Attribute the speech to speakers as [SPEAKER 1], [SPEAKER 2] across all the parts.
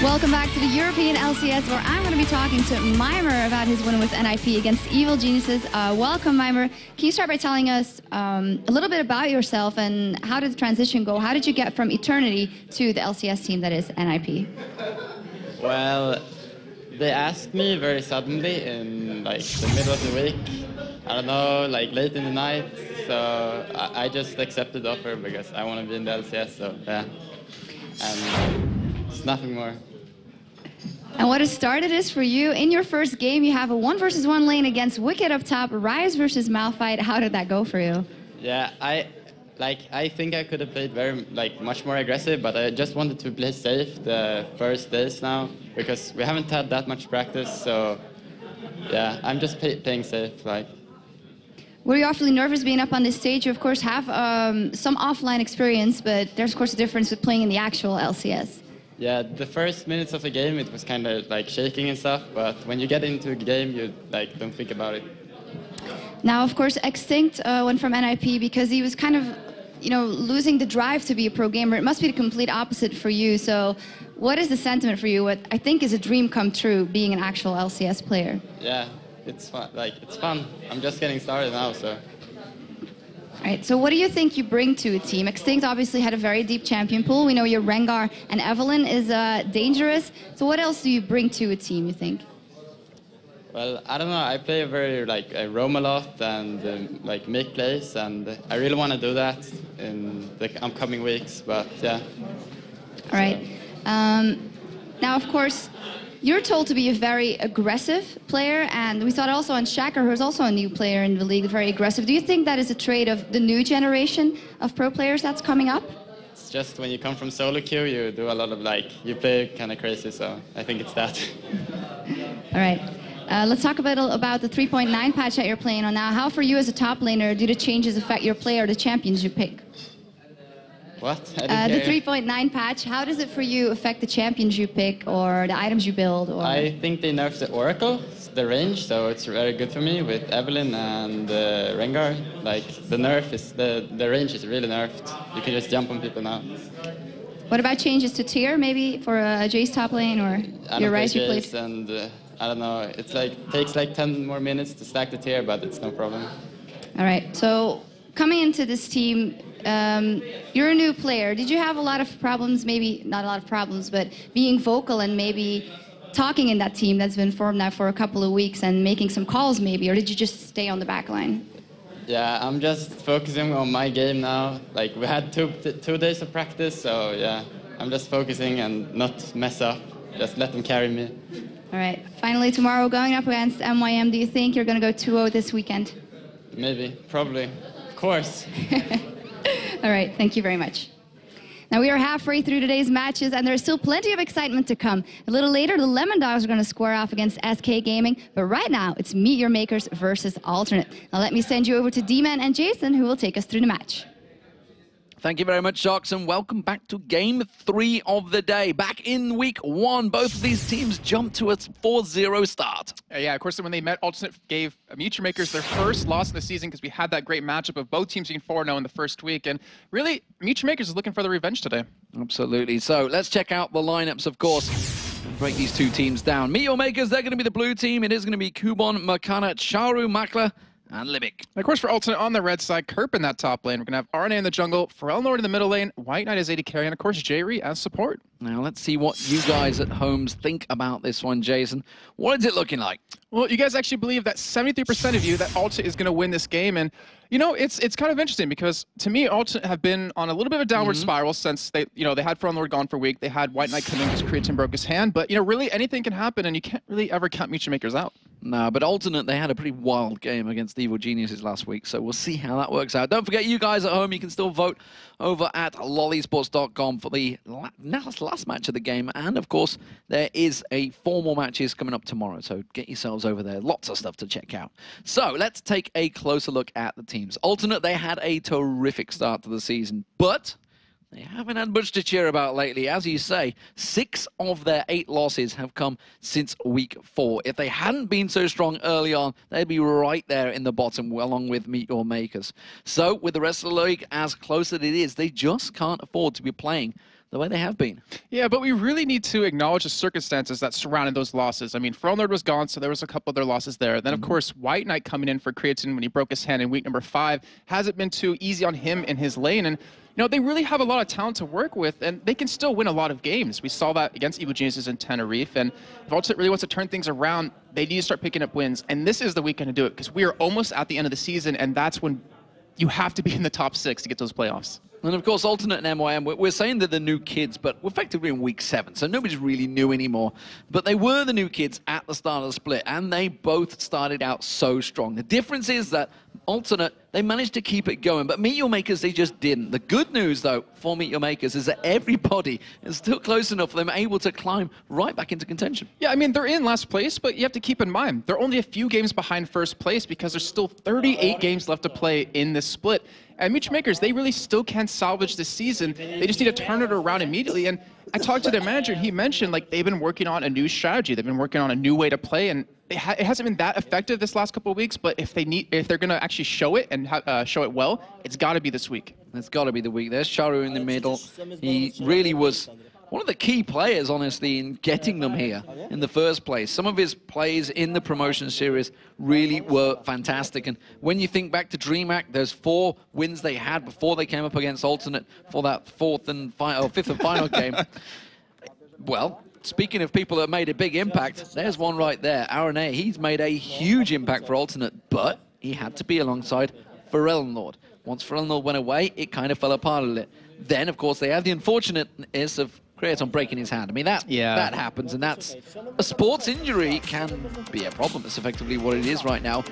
[SPEAKER 1] Welcome back to the European LCS, where I'm going to be talking to MYM about his win with NIP against Evil Geniuses. Welcome, MYM. Can you start by telling us a little bit about yourself and how did the transition go? How did you get from Eternity to the LCS team that is NIP?
[SPEAKER 2] Well, they asked me very suddenly in like the middle of the week. I don't know, like late in the night. So I just accepted the offer because I want to be in the LCS. So yeah, and it's nothing more.
[SPEAKER 1] And what a start it is for you. In your first game, you have a 1 versus 1 lane against Wicked up top, Rise versus Malphite. How did that go for you?
[SPEAKER 2] Yeah, I think I could have played much more aggressive, but I just wanted to play safe the first days now because we haven't had that much practice. So yeah, I'm just playing safe.
[SPEAKER 1] Were you awfully nervous being up on this stage? You, of course, have some offline experience, but there's, of course, a difference with playing in the actual LCS.
[SPEAKER 2] Yeah, the first minutes of the game, it was kind of like shaking and stuff, but when you get into a game, you don't think about it.
[SPEAKER 1] Now, of course, Extinct went from NIP because he was kind of, losing the drive to be a pro gamer. It must be the complete opposite for you. So what is the sentiment for you? What I think is a dream come true, being an actual LCS player.
[SPEAKER 2] Yeah, it's fun. It's fun. I'm just getting started now, so.
[SPEAKER 1] All right, so what do you think you bring to a team? Extinct obviously had a very deep champion pool. We know your Rengar and Evelyn is dangerous. So what else do you bring to a team, you think?
[SPEAKER 2] Well, I don't know. I play I roam a lot and make plays, and I really want to do that in the upcoming weeks. But yeah.
[SPEAKER 1] All right. Now, of course, you're told to be a very aggressive player, and we saw it also on Shaker, who's also a new player in the league, very aggressive. Do you think that is a trait of the new generation of pro players that's coming up?
[SPEAKER 2] It's just when you come from solo queue, you do a lot of you play kind of crazy, so I think it's that.
[SPEAKER 1] All right. Let's talk a bit about the 3.9 patch that you're playing on now. How, for you as a top laner, do the changes affect your play or the champions you pick?
[SPEAKER 2] What?
[SPEAKER 1] The 3.9 patch, how does it for you affect the champions you pick or the items you build? Or...
[SPEAKER 2] I think they nerfed the Oracle, the range, so it's very good for me with Evelyn and Rengar. The nerf is, the range is really nerfed. You can just jump on people now.
[SPEAKER 1] What about changes to tier, maybe for a Jace top lane or your Rise you played?
[SPEAKER 2] And I don't know, it's takes 10 more minutes to stack the tier, but it's no problem.
[SPEAKER 1] All right, so coming into this team, you're a new player. Did you have a lot of problems, maybe not a lot of problems, but being vocal and maybe talking in that team that's been formed now for a couple of weeks and making some calls maybe, or did you just stay on the back line?
[SPEAKER 2] Yeah, I'm just focusing on my game now. We had two days of practice, so yeah, I'm just focusing and not mess up, just let them carry me.
[SPEAKER 1] All right, finally tomorrow going up against MYM, do you think you're going to go 2-0 this weekend?
[SPEAKER 2] Maybe, probably, of course.
[SPEAKER 1] All right, thank you very much. Now we are halfway through today's matches and there's still plenty of excitement to come. A little later, the Lemon Dogs are going to square off against SK Gaming, but right now it's Meet Your Makers versus Alternate. Now let me send you over to D-Man and Jason, who will take us through the match.
[SPEAKER 3] Thank you very much, Shox, and welcome back to Game 3 of the day. Back in Week 1, both of these teams jumped to a 4-0 start.
[SPEAKER 4] Yeah, of course, when they met, Alternate gave Meet Your Makers their first loss in the season because we had that great matchup of both teams being 4-0 in the first week. And really, Meet Your Makers is looking for the revenge today. Absolutely.
[SPEAKER 3] So let's check out the lineups, of course, and break these two teams down. Meet Your Makers, they're going to be the blue team. It is going to be Kubon, Makana, Charu, Makla, and Libic.
[SPEAKER 4] And of course, for Alternate on the red side, Kerp in that top lane. We're going to have RNA in the jungle, Pharrell Nord in the middle lane, White Knight as AD carry, and of course, Jerry as support.
[SPEAKER 3] Now, let's see what you guys at home think about this one, Jason. What is it looking like?
[SPEAKER 4] Well, you guys actually believe that 73% of you that Alternate is going to win this game. And, it's kind of interesting because, to me, Alternate have been on a little bit of a downward spiral since they had Pharrell Nord gone for a week. They had White Knight come in because Creatine broke his hand. But, really, anything can happen, and you can't really ever count Meet Your Makers out.
[SPEAKER 3] No, but Alternate, they had a pretty wild game against Evil Geniuses last week, so we'll see how that works out. Don't forget, you guys at home, you can still vote over at lollysports.com for the last match of the game. And, of course, there is 4 more matches coming up tomorrow, so get yourselves over there. Lots of stuff to check out. So, let's take a closer look at the teams. Alternate, they had a terrific start to the season, but they haven't had much to cheer about lately. As you say, 6 of their 8 losses have come since week 4. If they hadn't been so strong early on, they'd be right there in the bottom, along with Meet Your Makers. So, with the rest of the league as close as it is, they just can't afford to be playing the way they have been.
[SPEAKER 4] Yeah, but we really need to acknowledge the circumstances that surrounded those losses. I mean, Frelnord was gone, so there was a couple other losses there. Then, of course, White Knight coming in for Creatine when he broke his hand in week number 5 hasn't been too easy on him in his lane. And, you know, they really have a lot of talent to work with, and they can still win a lot of games. We saw that against Evil Geniuses in Tenerife, and if Ultimate really wants to turn things around, they need to start picking up wins. And this is the weekend to do it, because we are almost at the end of the season, and that's when you have to be in the top 6 to get those playoffs.
[SPEAKER 3] And of course, Alternate and MYM, we're saying they're the new kids, but we're effectively in week 7, so nobody's really new anymore. But they were the new kids at the start of the split, and they both started out so strong. The difference is that Alternate, they managed to keep it going, but Meet Your Makers, they just didn't. The good news, though, for Meet Your Makers is that everybody is still close enough for them able to climb right back into contention.
[SPEAKER 4] Yeah, I mean, they're in last place, but you have to keep in mind, they're only a few games behind first place because there's still 38 games left to play in this split. And Meet Your Makers, they really still can salvage this season. They just need to turn it around immediately. And I talked to their manager, and he mentioned, like, they've been working on a new strategy. They've been working on a new way to play, and it hasn't been that effective this last couple of weeks, but if they're going to actually show it and show it well, it's got to be this week.
[SPEAKER 3] It's got to be the week. There's Charu in the middle. He really was one of the key players, honestly, in getting them here in the first place. Some of his plays in the promotion series really were fantastic. And when you think back to DreamHack, there's 4 wins they had before they came up against Alternate for that 5th and final game. Well, speaking of people that made a big impact, there's one right there. RNA, he's made a huge impact for Alternate, but he had to be alongside Frelnord. Once Frelnord went away, it kind of fell apart a little. Then, of course, they had the unfortunateness of Creaton breaking his hand. I mean, that happens, and that's a sports injury can be a problem. It's effectively what it is right now.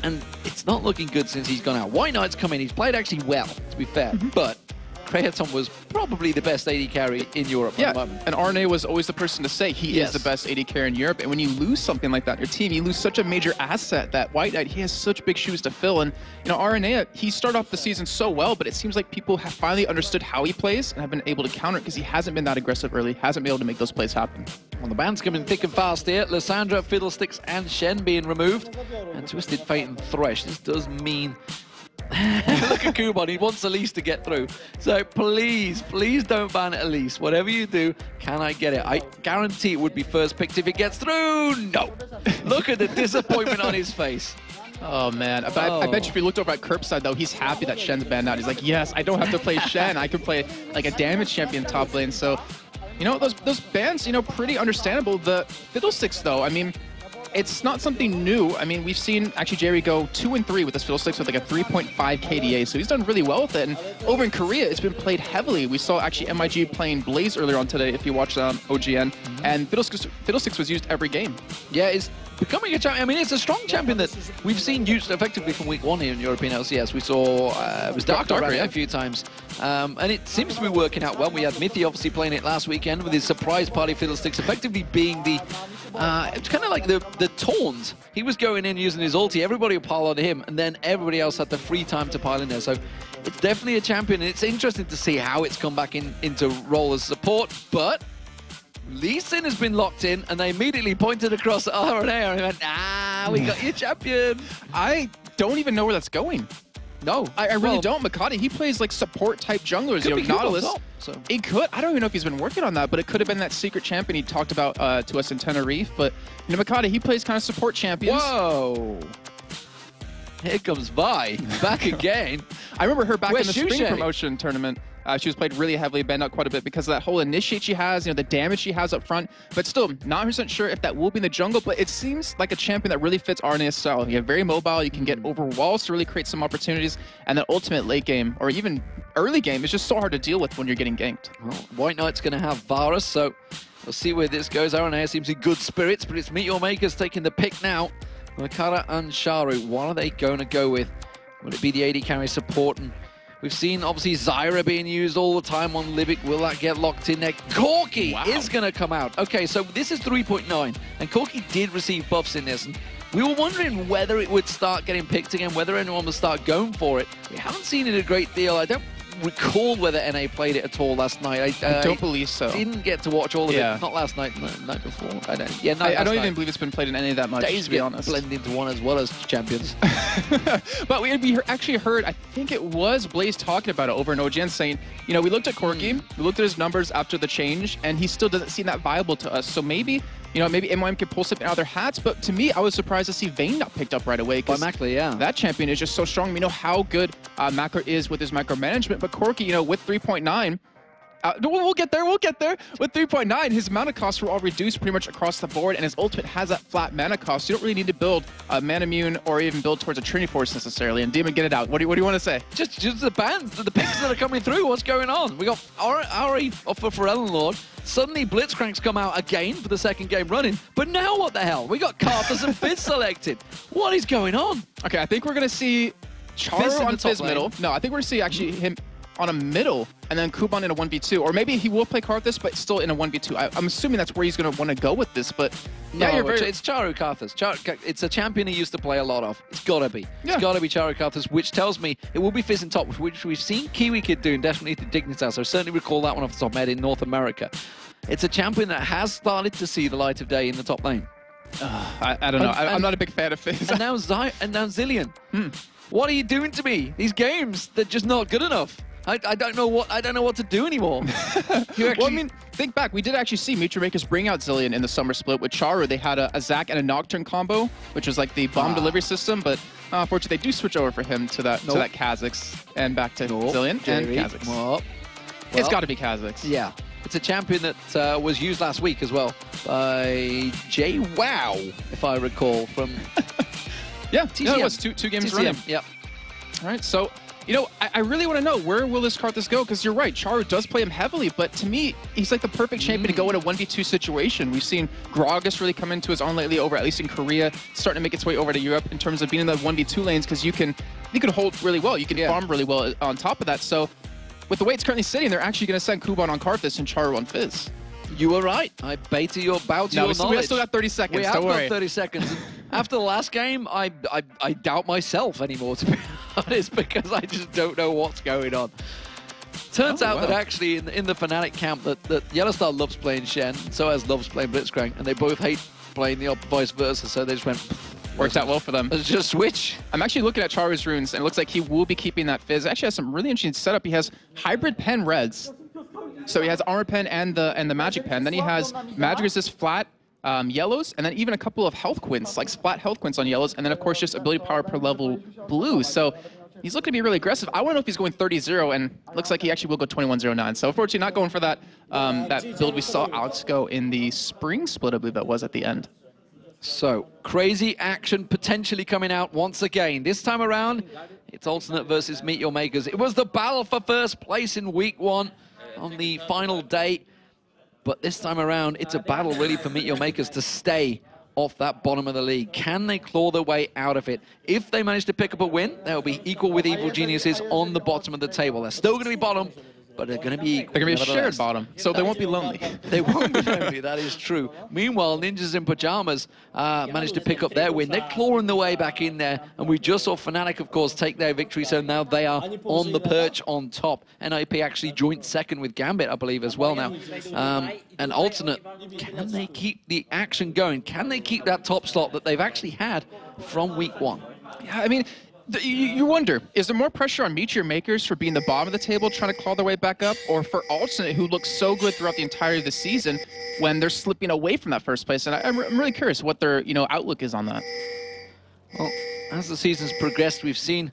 [SPEAKER 3] And it's not looking good since he's gone out. White Knight's come in. He's played actually well, to be fair, but Creaton was probably the best AD carry in Europe at the moment.
[SPEAKER 4] And RNA was always the person to say he is the best AD carry in Europe. And when you lose something like that in your team, you lose such a major asset that White Knight, he has such big shoes to fill. And, you know, RNA, he started off the season so well, but it seems like people have finally understood how he plays and have been able to counter it because he hasn't been that aggressive early, hasn't been able to make those plays happen.
[SPEAKER 3] Well, the band's coming thick and fast here. Lysandra, Fiddlesticks, and Shen being removed. And Twisted Fate and Thresh. This does mean... Look at Kuban, he wants Elise to get through. So please, please don't ban Elise. Whatever you do, can I get it? I guarantee it would be first picked if it gets through. No. Look at the disappointment on his face.
[SPEAKER 4] Oh, man. I bet you if you looked over at Curbside, though, he's happy that Shen's banned out. He's like, yes, I don't have to play Shen. I can play, like, a damage champion top lane. So, you know, those bans, you know, pretty understandable. The Fiddlesticks, though, I mean... It's not something new. I mean, we've seen actually Jerry go 2-3 with this Fiddlesticks with like a 3.5 KDA, so he's done really well with it. And over in Korea, it's been played heavily. We saw actually MIG playing Blaze earlier on today, if you watched OGN, and Fiddlesticks was used every game.
[SPEAKER 3] Yeah, it's becoming a champion. I mean, it's a strong champion that we've seen used effectively from week 1 here in European LCS. We saw it was Darker a few times, and it seems to be working out well. We had Mithy obviously playing it last weekend with his surprise party Fiddlesticks, effectively being the it's kind of like the taunt. He was going in using his ulti, everybody would pile on him, and then everybody else had the free time to pile in there. So it's definitely a champion, and it's interesting to see how it's come back into role as support. But Lee Sin has been locked in, and they immediately pointed across at RNA and went, ah, we got your champion.
[SPEAKER 4] I don't even know where that's going.
[SPEAKER 3] No.
[SPEAKER 4] I really don't. Makati, he plays like support-type junglers. You know, Nautilus. It could. I don't even know if he's been working on that, but it could have been that secret champion he talked about to us in Tenerife. But, you know, Makati, he plays kind of support champions.
[SPEAKER 3] Whoa. Here comes Vi. Back again.
[SPEAKER 4] I remember her back in the spring promotion tournament. She was played really heavily, banned out quite a bit because of that whole initiate she has, you know, the damage she has up front. But still, not 100% sure if that will be in the jungle, but it seems like a champion that really fits RNA's style. You're very mobile, you can get over walls to really create some opportunities, and that ultimate late game, or even early game, is just so hard to deal with when you're getting ganked.
[SPEAKER 3] Well, White Knight's going to have Varus, so we'll see where this goes. RNA seems in good spirits, but it's Meet Your Makers taking the pick now. Makara and Sharu, what are they going to go with? Will it be the AD carry support? And we've seen, obviously, Zyra being used all the time on Libic. Will that get locked in there? Corki is going to come out. Okay, so this is 3.9, and Corki did receive buffs in this. And we were wondering whether it would start getting picked again, whether anyone would start going for it. We haven't seen it a great deal. I don't recall whether NA played it at all last night.
[SPEAKER 4] I don't believe so.
[SPEAKER 3] Didn't get to watch all of it. Not last night, the night before. I don't. Yeah,
[SPEAKER 4] I don't even believe it's been played in any that much.
[SPEAKER 3] Days
[SPEAKER 4] to be honest.
[SPEAKER 3] blend into one as well as champions.
[SPEAKER 4] But we actually heard, I think it was Blaze talking about it over in OGN, saying, you know, we looked at Corki, we looked at his numbers after the change, and he still doesn't seem that viable to us. So maybe, you know, maybe MYM could pull something out of their hats. But to me, I was surprised to see Vayne not picked up right away.
[SPEAKER 3] By Mackley, yeah.
[SPEAKER 4] That champion is just so strong. We know how good Macro is with his micromanagement, but Corki, you know, with 3.9, we'll get there. With 3.9, his mana costs were all reduced pretty much across the board, and his ultimate has that flat mana cost. So you don't really need to build a mana immune or even build towards a Trinity Force necessarily. And Demon, get it out. What do you want to say?
[SPEAKER 3] Just the bans, the picks that are coming through. What's going on? We got Ari for Ellen Lord. Suddenly Blitzcrank's come out again for the second game running. But now what the hell? We got Karthus and Fizz selected. What is going on? Okay,
[SPEAKER 4] I think we're going to see Charu on Fizz middle. No, I think we're going to see actually him on a middle, and then Kuban in a 1v2. Or maybe he will play Karthus, but still in a 1v2. I'm assuming that's where he's going to want to go with this, but
[SPEAKER 3] yeah, it's Charu Karthus. It's a champion he used to play a lot of. It's got to be. Yeah. It's got to be Charu Karthus, which tells me it will be Fizz in top, which we've seen Kiwi Kid doing definitely to Dignitas. So I certainly recall that one off the top of my head in North America. It's a champion that has started to see the light of day in the top lane.
[SPEAKER 4] I don't know. I'm not a big fan of Fizz.
[SPEAKER 3] And now Zilean. What are you doing to me? These games, they're just not good enough. I don't know what to do anymore.
[SPEAKER 4] Well, I mean, think back. We did actually see Mutual Makers bring out Zilean in the summer split with Charu. They had a Zac and a Nocturne combo, which was like the bomb delivery system. But unfortunately, they do switch over for him to that Kha'Zix and back to Zilean and Kha'Zix.
[SPEAKER 3] Well,
[SPEAKER 4] it's got to be Kha'Zix.
[SPEAKER 3] Yeah. It's a champion that was used last week as well by JWoww, if I recall, from
[SPEAKER 4] yeah, TCM. No, it was two games running.
[SPEAKER 3] Yep.
[SPEAKER 4] All right, so you know, I really want to know, where will this Karthus go? Because you're right, Charu does play him heavily, but to me, he's like the perfect champion to go in a 1v2 situation. We've seen Gragas really come into his own lately over, at least in Korea, starting to make its way over to Europe in terms of being in the 1v2 lanes, because you can hold really well, you can farm really well on top of that. So with the way it's currently sitting, they're actually going to send Kuban on Karthus and Charu on Fizz.
[SPEAKER 3] You were right. I bow to your knowledge.
[SPEAKER 4] We still got 30 seconds.
[SPEAKER 3] We have got 30 seconds. After the last game, I doubt myself anymore, to be honest, because I just don't know what's going on. Turns out that actually in the Fnatic camp that Yellowstar loves playing Shen, so as loves playing Blitzcrank, and they both hate playing the vice versa, so they just went...
[SPEAKER 4] Works out well for them.
[SPEAKER 3] Let's just switch.
[SPEAKER 4] I'm actually looking at Charu's runes, and it looks like he will be keeping that Fizz. Actually has some really interesting setup. He has hybrid pen reds. So he has armor pen and the magic pen. Then he has magic resist flat yellows, and then even a couple of health quints, like flat health quints on yellows, and then of course just ability power per level blues. So he's looking to be really aggressive. I want to know if he's going 30-0, and it looks like he actually will go 21-0-9. So unfortunately not going for that that build we saw Alex go in the spring split, I believe that was at the end.
[SPEAKER 3] So, crazy action potentially coming out once again. This time around, it's Alternate versus Meet Your Makers. It was the battle for first place in week 1 on the final day. But this time around, it's a battle really for Meet Your Makers to stay off that bottom of the league. Can they claw their way out of it? If they manage to pick up a win, they'll be equal with Evil Geniuses on the bottom of the table. They're still going to be bottom, but they're going to be equal.
[SPEAKER 4] They're going to be a shared bottom, so they won't be lonely.
[SPEAKER 3] They won't be lonely, that is true. Meanwhile, Ninjas in Pajamas managed to pick up their win. They're clawing their way back in there, and we just saw Fnatic, of course, take their victory, so now they are on the perch on top. NIP actually joint second with Gambit, I believe, as well now. And Alternate, can they keep the action going? Can they keep that top slot that they've actually had from week 1?
[SPEAKER 4] Yeah, I mean, you wonder, is there more pressure on Meet Your Makers for being the bottom of the table, trying to claw their way back up, or for Alternate, who looks so good throughout the entirety of the season, when they're slipping away from that first place? And I'm really curious what their outlook is on that.
[SPEAKER 3] Well, as the season's progressed, we've seen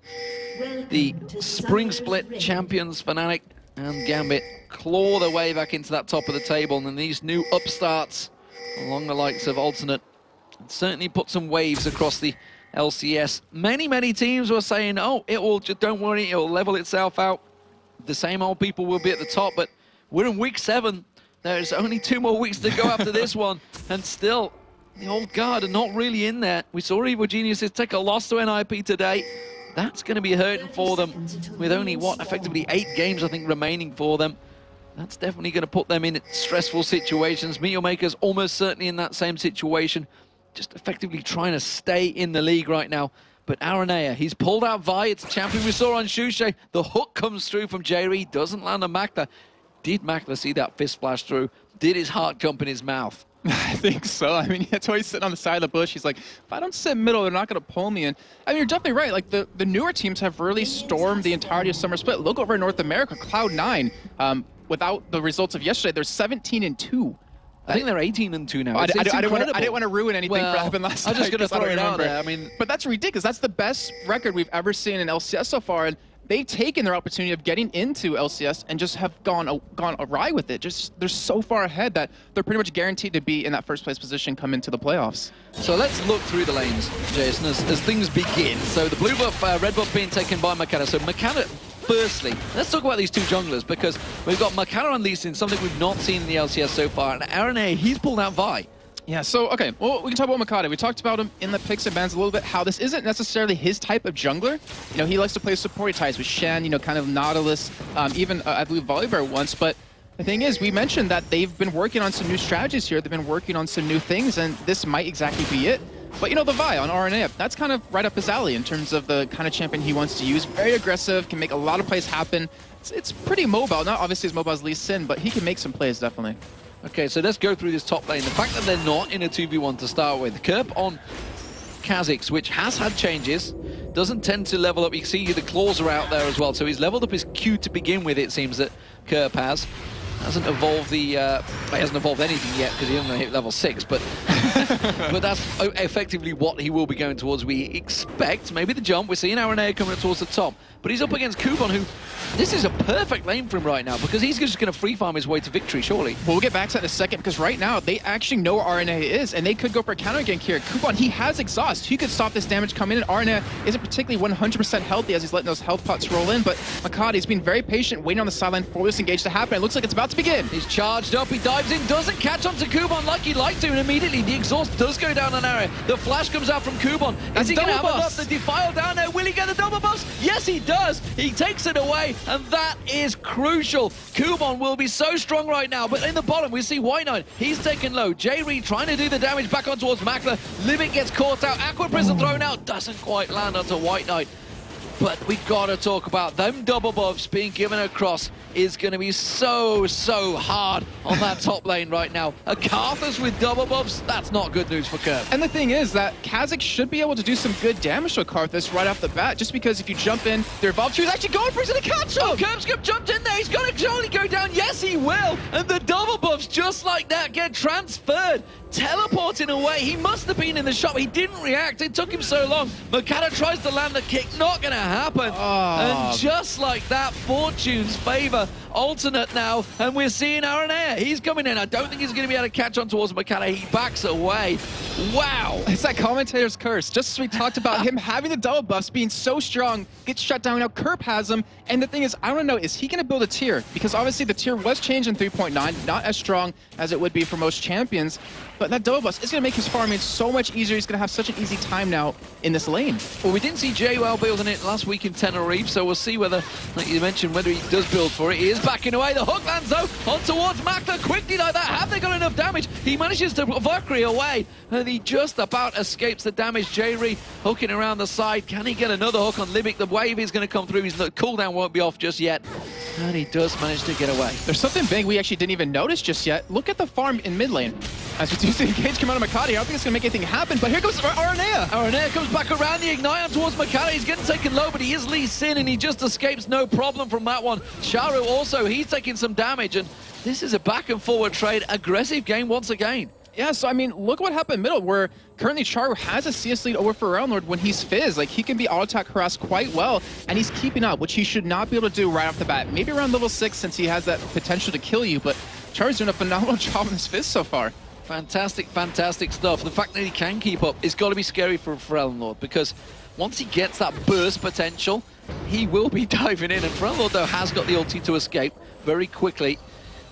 [SPEAKER 3] the spring split champions, Fnatic and Gambit, claw their way back into that top of the table, and then these new upstarts along the likes of Alternate certainly put some waves across the LCS. Many teams were saying, oh, it will, just don't worry, it will level itself out. The same old people will be at the top, but we're in week 7. There's only 2 more weeks to go after this one, and still, the old guard are not really in there. We saw Evil Geniuses take a loss to NIP today. That's going to be hurting for them with only, what, effectively 8 games, I think, remaining for them. That's definitely going to put them in stressful situations. Meet Your Makers almost certainly in that same situation, just effectively trying to stay in the league right now. But Aranea, he's pulled out Vi. It's a champion we saw on Shushay. The hook comes through from J-Re, doesn't land on Makler. Did Makler see that fist flash through? Did his heart jump in his mouth?
[SPEAKER 4] I think so. I mean, that's why he's sitting on the side of the bush. He's like, if I don't sit middle, they're not going to pull me in. I mean, you're definitely right. Like, the newer teams have really stormed the entirety of Summer Split. Look over in North America, Cloud9, without the results of yesterday, they're 17-2.
[SPEAKER 3] I think they're 18-2 now.
[SPEAKER 4] I didn't want to ruin anything for what happened last night.
[SPEAKER 3] I'm just going to throw it out there. I mean,
[SPEAKER 4] but that's ridiculous. That's the best record we've ever seen in LCS so far. And they've taken their opportunity of getting into LCS and just have gone awry with it. They're so far ahead that they're pretty much guaranteed to be in that first place position come into the playoffs.
[SPEAKER 3] So let's look through the lanes, Jason, as things begin. So the blue buff, red buff being taken by Makata. So Makata, firstly, let's talk about these two junglers, because we've got Makata on Lee Sin, something we've not seen in the LCS so far, and Aranea, he's pulled out Vi.
[SPEAKER 4] Yeah, so, okay, well, we can talk about Makata. We talked about him in the picks and bans a little bit, how this isn't necessarily his type of jungler. You know, he likes to play supporty types with Shen, you know, kind of Nautilus, even, I believe, Volibear once. But the thing is, we mentioned that they've been working on some new strategies here. They've been working on some new things, and this might exactly be it. But, you know, the Vi on Aranea, that's kind of right up his alley in terms of the kind of champion he wants to use. Very aggressive, can make a lot of plays happen. It's pretty mobile. Not obviously as mobile as Lee Sin, but he can make some plays, definitely.
[SPEAKER 3] Okay, so let's go through this top lane. The fact that they're not in a 2v1 to start with. Kerp on Kha'Zix, which has had changes, doesn't tend to level up. You can see the claws are out there as well, so he's leveled up his Q to begin with, it seems that Kerp has. Hasn't evolved the, he hasn't evolved anything yet because he hasn't hit level 6, but but that's effectively what he will be going towards. We expect maybe the jump. We're seeing Aranea coming towards the top, but he's up against Kuban, who, this is a perfect lane for him right now because he's just going to free farm his way to victory, surely.
[SPEAKER 4] Well, we'll get back to that in a second because right now they actually know where Aranea is and they could go for a counter gank here. Kuban, he has exhaust. He could stop this damage coming in. Aranea isn't particularly 100% healthy as he's letting those health pots roll in, but Makata, he's been very patient, waiting on the sideline for this engage to happen. It looks like it's about to begin.
[SPEAKER 3] He's charged up, he dives in, doesn't catch onto Kuban like he'd like to, and immediately the exhaust does go down on Area. The flash comes out from Kuban. Is he going to have enough? The defile down there? Will he get the double buffs? Yes, he does. He takes it away, and that is crucial. Kuban will be so strong right now, but in the bottom, we see White Knight. He's taken low. J-Reed trying to do the damage back on towards Makler. Limit gets caught out. Aqua Prison thrown out. Doesn't quite land onto White Knight. But we gotta talk about them double buffs being given across is gonna be so hard on that top lane right now. A Karthus with double buffs, that's not good news for Kerp.
[SPEAKER 4] And the thing is that Kha'Zix should be able to do some good damage to Karthus right off the bat, just because if you jump in, their Evolve Tree is actually going for it, he's gonna catch him!
[SPEAKER 3] Oh, Kerpskip jumped in there, he's gonna surely go down, yes he will! And the double buffs, just like that, get transferred. Teleporting away, he must have been in the shop, he didn't react, it took him so long. Makata tries to land the kick, not gonna happen. And just like that, fortunes favor alternate now, and we're seeing Aranea. He's coming in. I don't think he's going to be able to catch on towards Makata. He backs away. Wow.
[SPEAKER 4] It's that commentator's curse. Just as we talked about him having the double buffs, being so strong, gets shut down. Now Kerp has him, and the thing is, I don't know, is he going to build a tier? Because obviously the tier was changed in 3.9, not as strong as it would be for most champions, but that double buff is going to make his farming so much easier. He's going to have such an easy time now in this lane.
[SPEAKER 3] Well, we didn't see JWL building it last week in Tenerife, so we'll see whether, like you mentioned, whether he does build for it. He is backing away. The hook lands, though, on towards Makler quickly like that. Have they got enough damage? He manages to Valkyrie away, and he just about escapes the damage. J-Re hooking around the side. Can he get another hook on Limbic? The wave is going to come through. His cooldown won't be off just yet, and he does manage to get away.
[SPEAKER 4] There's something big we actually didn't even notice just yet. Look at the farm in mid lane. As we do see the engage come out of Makata, I don't think it's going to make anything happen, but here goes Aranea.
[SPEAKER 3] Aranea comes back around the Ignite on towards Makata. He's getting taken low, but he is Lee Sin, and he just escapes no problem from that one. Sharu also, he's taking some damage, and this is a back and forward trade. Aggressive game once again.
[SPEAKER 4] Yeah, so I mean, look what happened middle, where currently Charu has a CS lead over for Realm Lord when he's Fizz. Like, he can be auto-attack harassed quite well, and he's keeping up, which he should not be able to do right off the bat. Maybe around level 6 since he has that potential to kill you, but Charu's doing a phenomenal job in this Fizz so far.
[SPEAKER 3] Fantastic, fantastic stuff. The fact that he can keep up is got to be scary for Realm Lord, because once he gets that burst potential, he will be diving in. And Realm Lord, though, has got the ulti to escape very quickly.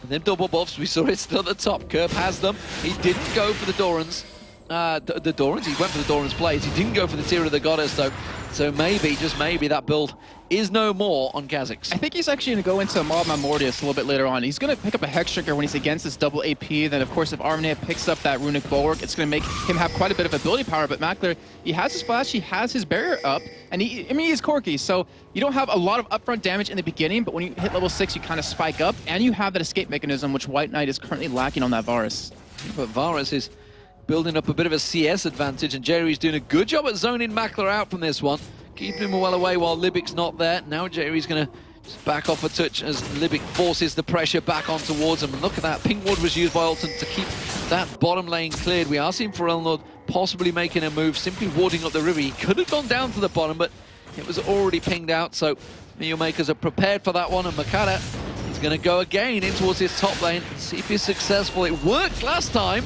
[SPEAKER 3] And then double buffs, we saw it still at the top. Kerp has them. He didn't go for the Dorans. The Dorans, he went for the Dorans plays. He didn't go for the Tear of the Goddess, though. So maybe, just maybe, that build is no more on Kha'Zix.
[SPEAKER 4] I think he's actually going to go into Maul Mortius a little bit later on. He's going to pick up a Hex Trigger when he's against this double AP. Then, of course, if RNA picks up that Runic Bulwark, it's going to make him have quite a bit of ability power. But Mackler, he has his Splash, he has his barrier up, and he's Corki. So you don't have a lot of upfront damage in the beginning, but when you hit level 6, you kind of spike up, and you have that escape mechanism, which White Knight is currently lacking on that Varus.
[SPEAKER 3] But Varus is building up a bit of a CS advantage, and Jerry's doing a good job at zoning Mackler out from this one. Keeping him well away while Libic's not there. Now Jerry's going to back off a touch as Libic forces the pressure back on towards him. And look at that. Pink Ward was used by Alton to keep that bottom lane cleared. We are seeing Forelnord possibly making a move, simply warding up the river. He could have gone down to the bottom, but it was already pinged out. So Meal Makers are prepared for that one. And Makata is going to go again in towards his top lane and see if he's successful. It worked last time,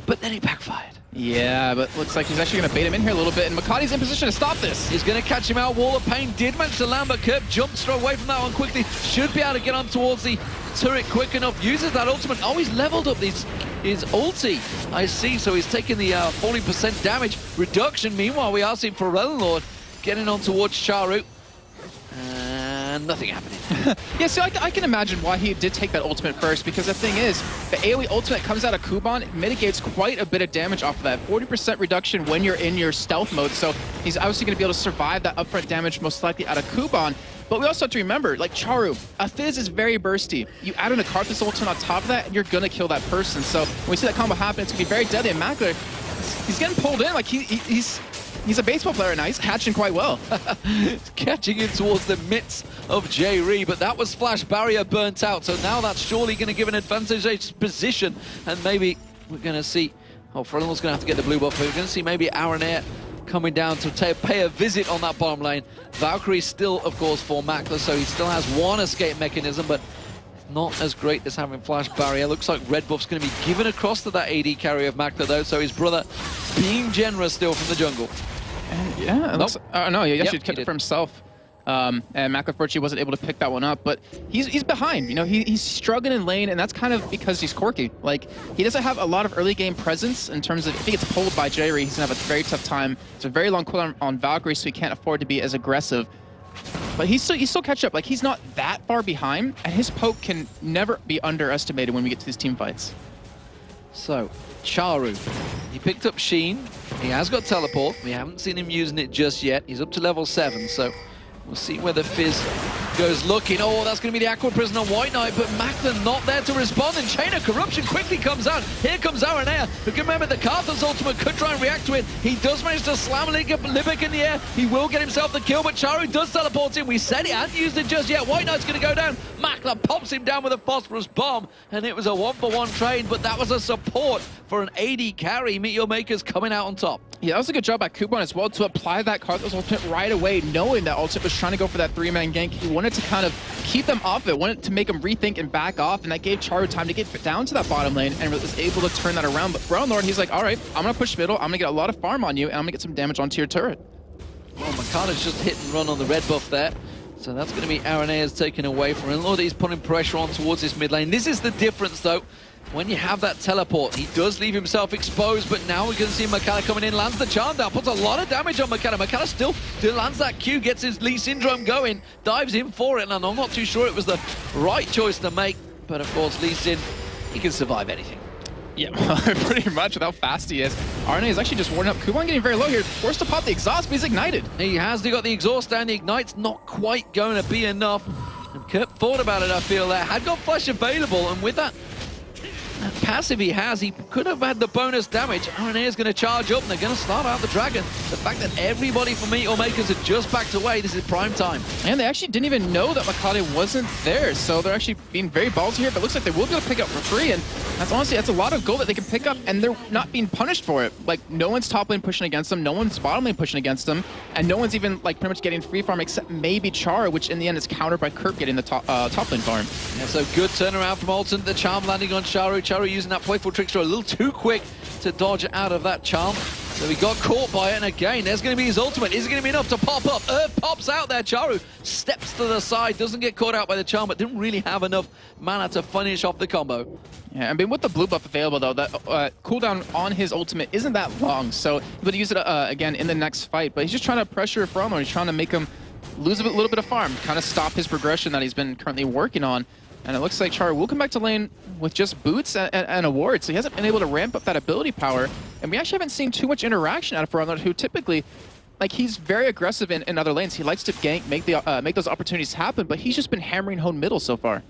[SPEAKER 3] but then it backfired.
[SPEAKER 4] Yeah, but looks like he's actually going to bait him in here a little bit, and Makati's in position to stop this.
[SPEAKER 3] He's going to catch him out. Wall of Pain did manage to land, but Kerp jumped straight away from that one quickly. Should be able to get on towards the turret quick enough. Uses that ultimate. Oh, he's leveled up his ulti. I see, so he's taking the 40% damage reduction. Meanwhile, we are seeing Forelnord getting on towards Charu. And nothing happening.
[SPEAKER 4] Yeah, so I can imagine why he did take that ultimate first, because the thing is, the AoE ultimate comes out of Kuban, it mitigates quite a bit of damage off of that. 40% reduction when you're in your stealth mode, so he's obviously going to be able to survive that upfront damage most likely out of Kuban. But we also have to remember, like Charu, a Fizz is very bursty. You add in a Karthus ultimate on top of that, and you're going to kill that person. So when we see that combo happen, it's going to be very deadly. And Mackler, he's getting pulled in, like he's a baseball player now. He's catching quite well.
[SPEAKER 3] He's catching in towards the midst of J-Ree, but that was Flash Barrier burnt out, so now that's surely going to give an advantage position, and maybe we're going to see, Forelnord's going to have to get the blue buff, but we're going to see maybe Air coming down to pay a visit on that bottom lane. Valkyrie's still, of course, for Mackler, so he still has one escape mechanism, but not as great as having Flash Barrier. Looks like red buff's going to be given across to that AD carry of Mackler, though, so his brother being generous still from the jungle.
[SPEAKER 4] Yeah,
[SPEAKER 3] nope.
[SPEAKER 4] No, he actually kept it for himself. And Mackler virtually wasn't able to pick that one up, but he's behind. You know, he's struggling in lane, and that's kind of because he's Corki. Like, he doesn't have a lot of early game presence in terms of, if he gets pulled by J-Ree, he's gonna have a very tough time. It's a very long cooldown on Valkyrie, so he can't afford to be as aggressive. But he's still catch up. Like, he's not that far behind, and his poke can never be underestimated when we get to these team fights.
[SPEAKER 3] So, Charu, he picked up Sheen. He has got teleport. We haven't seen him using it just yet. He's up to level 7, so we'll see where the Fizz goes looking. Oh, that's going to be the Aqua Prison on White Knight, but Mackler not there to respond, and Chain of Corruption quickly comes out. Here comes Aranea, who can remember the Karthus ultimate could try and react to it. He does manage to slam Libic in the air. He will get himself the kill, but Charu does teleport in. We said he hadn't used it just yet. White Knight's going to go down. Mackler pops him down with a phosphorus bomb, and it was a 1-for-1 trade, but that was a support for an AD carry. Meet Your Makers coming out on top.
[SPEAKER 4] Yeah, that was a good job by Kuban as well to apply that Karthus ultimate right away, knowing that ultimate was trying to go for that 3-man gank. He wanted to kind of keep them off it, wanted to make them rethink and back off, and that gave Charu time to get down to that bottom lane and was able to turn that around. But Forelnord, he's like, all right, I'm going to push middle, I'm going to get a lot of farm on you, and I'm going to get some damage onto your turret.
[SPEAKER 3] Well, Makata's just hit and run on the red buff there. So that's going to be Arenea's taken away from him. Lord, he's putting pressure on towards this mid lane. This is the difference, though. When you have that teleport, he does leave himself exposed, but now we're going to see Makata coming in, lands the charm down, puts a lot of damage on Makata. Makata still lands that Q, gets his Lee Syndrome going, dives in for it, and I'm not too sure it was the right choice to make, but of course, Lee Sin, he can survive anything.
[SPEAKER 4] Yeah, pretty much with how fast he is. RNA is actually just warning up. Kuban getting very low here, forced to pop the exhaust, but he's ignited.
[SPEAKER 3] He has got the exhaust down, the ignite's not quite going to be enough. And Kurt thought about it, I feel, there. Had got flash available, and with that passive he has, he could have had the bonus damage. RNA is going to charge up, and they're going to start out the Dragon. The fact that everybody from Meteor Makers had just backed away, this is prime time.
[SPEAKER 4] And they actually didn't even know that Makata wasn't there, so they're actually being very ballsy here, but it looks like they will be able to pick up for free, and that's a lot of gold that they can pick up, and they're not being punished for it. Like, no one's top lane pushing against them, no one's bottom lane pushing against them, and no one's even, like, pretty much getting free farm except maybe Char, which in the end is countered by Kerp getting the top lane farm.
[SPEAKER 3] Yeah, so good turnaround from Alton, the charm landing on Charu. Charu using that playful trickster a little too quick to dodge out of that charm. So he got caught by it, and again, there's going to be his ultimate. Is it going to be enough to pop up? Earth pops out there. Charu steps to the side, doesn't get caught out by the charm, but didn't really have enough mana to finish off the combo.
[SPEAKER 4] Yeah, I mean, with the blue buff available, though, that cooldown on his ultimate isn't that long, so he'll be able to use it again in the next fight. But he's just trying to pressure Frelmo. He's trying to make him lose a little bit of farm, kind of stop his progression that he's been currently working on. And it looks like Charu will come back to lane with just boots and a ward, so he hasn't been able to ramp up that ability power. And we actually haven't seen too much interaction out of Frelmo, who typically, like, he's very aggressive in other lanes. He likes to gank, make those opportunities happen, but he's just been hammering home middle so far.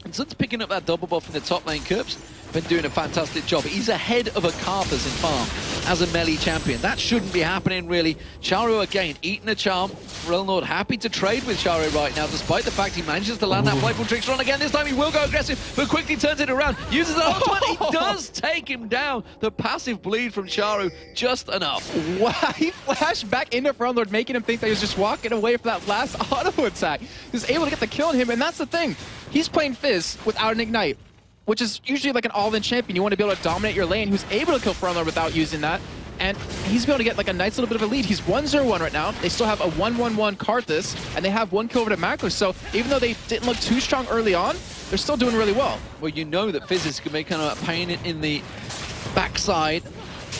[SPEAKER 3] And since picking up that double buff in the top lane, Kerp's been doing a fantastic job. He's ahead of a Karthus in farm as a melee champion. That shouldn't be happening, really. Charu, again, eating a charm. Relnord happy to trade with Charu right now, despite the fact he manages to land that playful trickster on again. This time he will go aggressive, but quickly turns it around. Uses an ultimate. He does take him down. The passive bleed from Charu, just enough.
[SPEAKER 4] Wow, he flashed back into Relnord, making him think that he was just walking away from that last auto attack. He was able to get the kill on him, and that's the thing. He's playing Fizz without an Ignite, which is usually like an all-in champion. You want to be able to dominate your lane. Who's able to kill Frelmo without using that. And he's able to get like a nice little bit of a lead. He's 1-0-1 right now. They still have a 1-1-1 Karthus, and they have one kill over to Macro. So even though they didn't look too strong early on, they're still doing really well.
[SPEAKER 3] Well, you know that Fizz is going to be kind of a pain in the backside.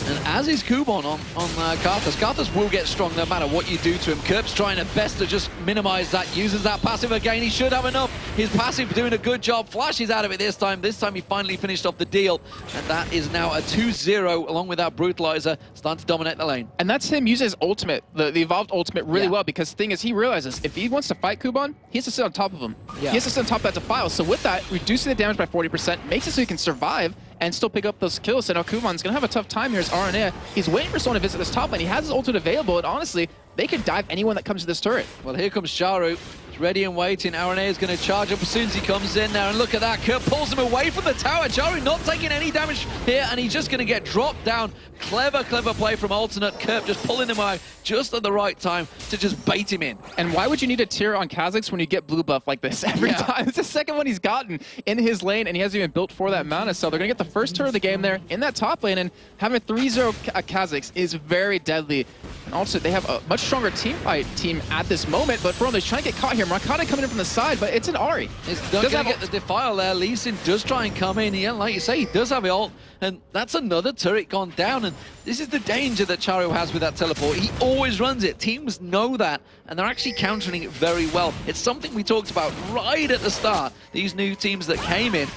[SPEAKER 3] And as is Kuban on Karthus. Karthus will get strong no matter what you do to him. Kerp's trying at best to just minimize that, uses that passive again. He should have enough. His passive doing a good job. Flash is out of it this time. This time he finally finished off the deal. And that is now a 2-0 along with that Brutalizer starting to dominate the lane.
[SPEAKER 4] And that's him using his ultimate, the evolved ultimate really well, because the thing is he realizes if he wants to fight Kuban, he has to sit on top of him. He has to sit on top of that Defile. So with that, reducing the damage by 40% makes it so he can survive and still pick up those kills. So now Kuban's going to have a tough time here as RNA. He's waiting for someone to visit this top lane. He has his ultimate available, and honestly, they could dive anyone that comes to this turret.
[SPEAKER 3] Well, here comes Charu. He's ready and waiting. RNA is going to charge up as soon as he comes in there. And look at that. Kerp pulls him away from the tower. Charu not taking any damage here, and he's just going to get dropped down. Clever, clever play from Alternate. Kerp just pulling him away just at the right time to just bait him in.
[SPEAKER 4] And why would you need a tier on Kha'Zix when you get blue buff like this every time? It's the second one he's gotten in his lane, and he hasn't even built for that mana. So they're going to get the first turret of the game there in that top lane, and having a 3-0 Kha'Zix is very deadly. And also, they have a much stronger team at this moment, but Front's trying to get caught here. Marcana coming in from the side, but it's an Ahri.
[SPEAKER 3] It's not going to get the Defile there. Lee Sin does try and come in. Yeah, like you say, he does have it ult, and that's another turret gone down. And this is the danger that Charu has with that teleport. He always runs it. Teams know that, and they're actually countering it very well. It's something we talked about right at the start. These new teams that came in,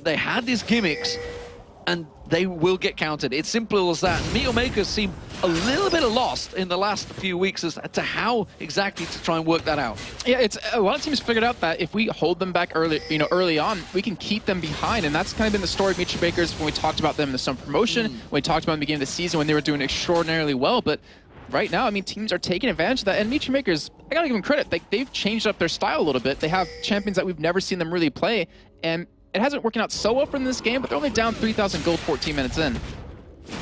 [SPEAKER 3] they had these gimmicks, and they will get countered. It's simple as that. Meteor Makers seem a little bit lost in the last few weeks as to how exactly to try and work that out.
[SPEAKER 4] Yeah, it's a lot of teams figured out that if we hold them back early on, we can keep them behind, and that's kind of been the story of Meteor Makers when we talked about them in the summer promotion, when we talked about them at the beginning of the season when they were doing extraordinarily well. But right now, I mean, teams are taking advantage of that, and Meteor Makers, I gotta give them credit. They've changed up their style a little bit. They have champions that we've never seen them really play, and it hasn't working out so well for them in this game, but they're only down 3,000 gold 14 minutes in.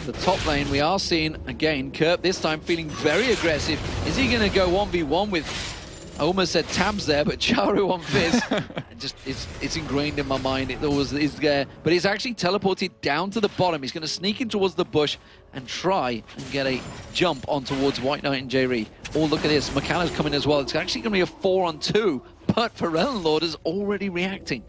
[SPEAKER 3] The top lane, we are seeing, again, Kerp this time feeling very aggressive. Is he going to go 1v1 with, I almost said Tabs there, but Charu on Fizz? It's ingrained in my mind. It always is there. But he's actually teleported down to the bottom. He's going to sneak in towards the bush and try and get a jump on towards White Knight and J-Ree. Oh, look at this. McCanna's coming as well. It's actually going to be a 4-on-2, but Pharrell Lord is already reacting.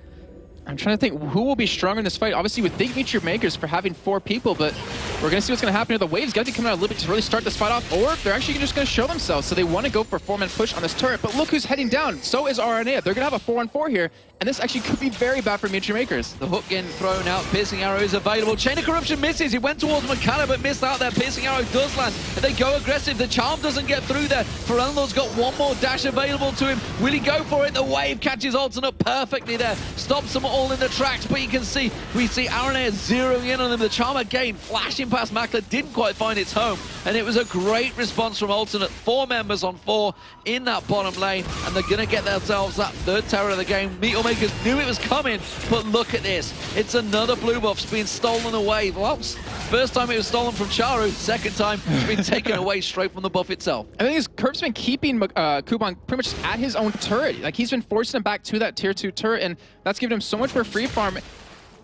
[SPEAKER 4] I'm trying to think who will be stronger in this fight. Obviously, we would think Meteor Makers for having 4 people, but we're going to see what's going to happen here. The wave's got to be coming out a little bit to really start this fight off, or they're actually just going to show themselves. So they want to go for a 4-man push on this turret, but look who's heading down. So is RNA. They're going to have a 4-on-4 here, and this actually could be very bad for Meteor Makers.
[SPEAKER 3] The hook getting thrown out. Piercing Arrow is available. Chain of Corruption misses. He went towards McCanna, but missed out there. Piercing Arrow does land. And they go aggressive. The Charm doesn't get through there. Pharrell's got one more dash available to him. Will he go for it? The wave catches Alternate perfectly there. Stops them all in the tracks. But you can see, we see RNA zeroing in on them. The Charm again flashing past Makler, didn't quite find its home. And it was a great response from Alternate. 4 members on 4 in that bottom lane. And they're going to get themselves that 3rd tower of the game. Meteor Makers knew it was coming, but look at this. It's another blue buff's being stolen away. Well, first time it was stolen from Charu. Second time it's been taken away straight from the buff itself.
[SPEAKER 4] I think Kerp's been keeping Kuban pretty much at his own turret. Like, he's been forcing him back to that tier 2 turret, and that's given him so much more free farm.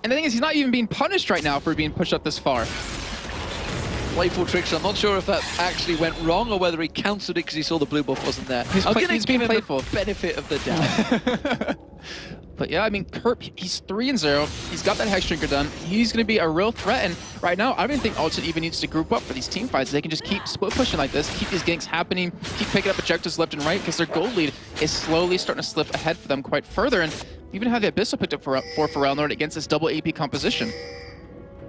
[SPEAKER 4] And the thing is, he's not even being punished right now for being pushed up this far.
[SPEAKER 3] Playful tricks. I'm not sure if that actually went wrong or whether he cancelled it because he saw the blue buff wasn't there.
[SPEAKER 4] He's being playful.
[SPEAKER 3] Benefit of the doubt.
[SPEAKER 4] But yeah, I mean, Kerp, he's 3-0. He's got that Hex Drinker done. He's going to be a real threat. And right now, I don't even think Ultimate even needs to group up for these team fights. They can just keep split pushing like this, keep these ganks happening, keep picking up objectives left and right, because their gold lead is slowly starting to slip ahead for them quite further. And even have the Abyssal picked up for Ferelnord against this double AP composition.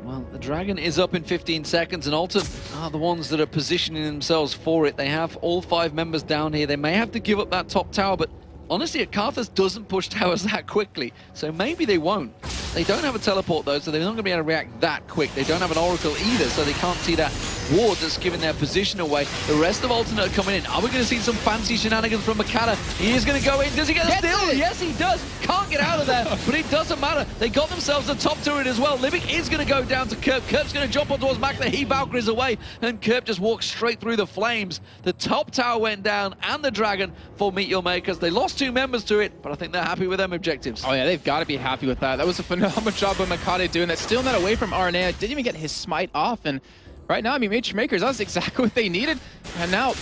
[SPEAKER 3] Well, the Dragon is up in 15 seconds, and Alton are the ones that are positioning themselves for it. They have all 5 members down here. They may have to give up that top tower, but honestly, Akarthus doesn't push towers that quickly, so maybe they won't. They don't have a teleport, though, so they're not going to be able to react that quick. They don't have an Oracle either, so they can't see that ward that's giving their position away. The rest of Alternate are coming in. Are we going to see some fancy shenanigans from Makata? He is going to go in. Does he get a steal? Yes, he does. Can't get out of there, but it doesn't matter. They got themselves a top turret as well. Libic is going to go down to Kerp. Kerp's going to jump on towards Mac. He Valkyries away, and Kerp just walks straight through the flames. The top tower went down, and the Dragon for Meet Your Makers. They lost 2 members to it, but I think they're happy with them objectives.
[SPEAKER 4] Oh yeah, they've got to be happy with that. That was a phenomenal job by Makata doing that. Stealing that away from RNA. Didn't even get his smite off, and right now, I mean, Meet Your Makers, that's exactly what they needed. And now,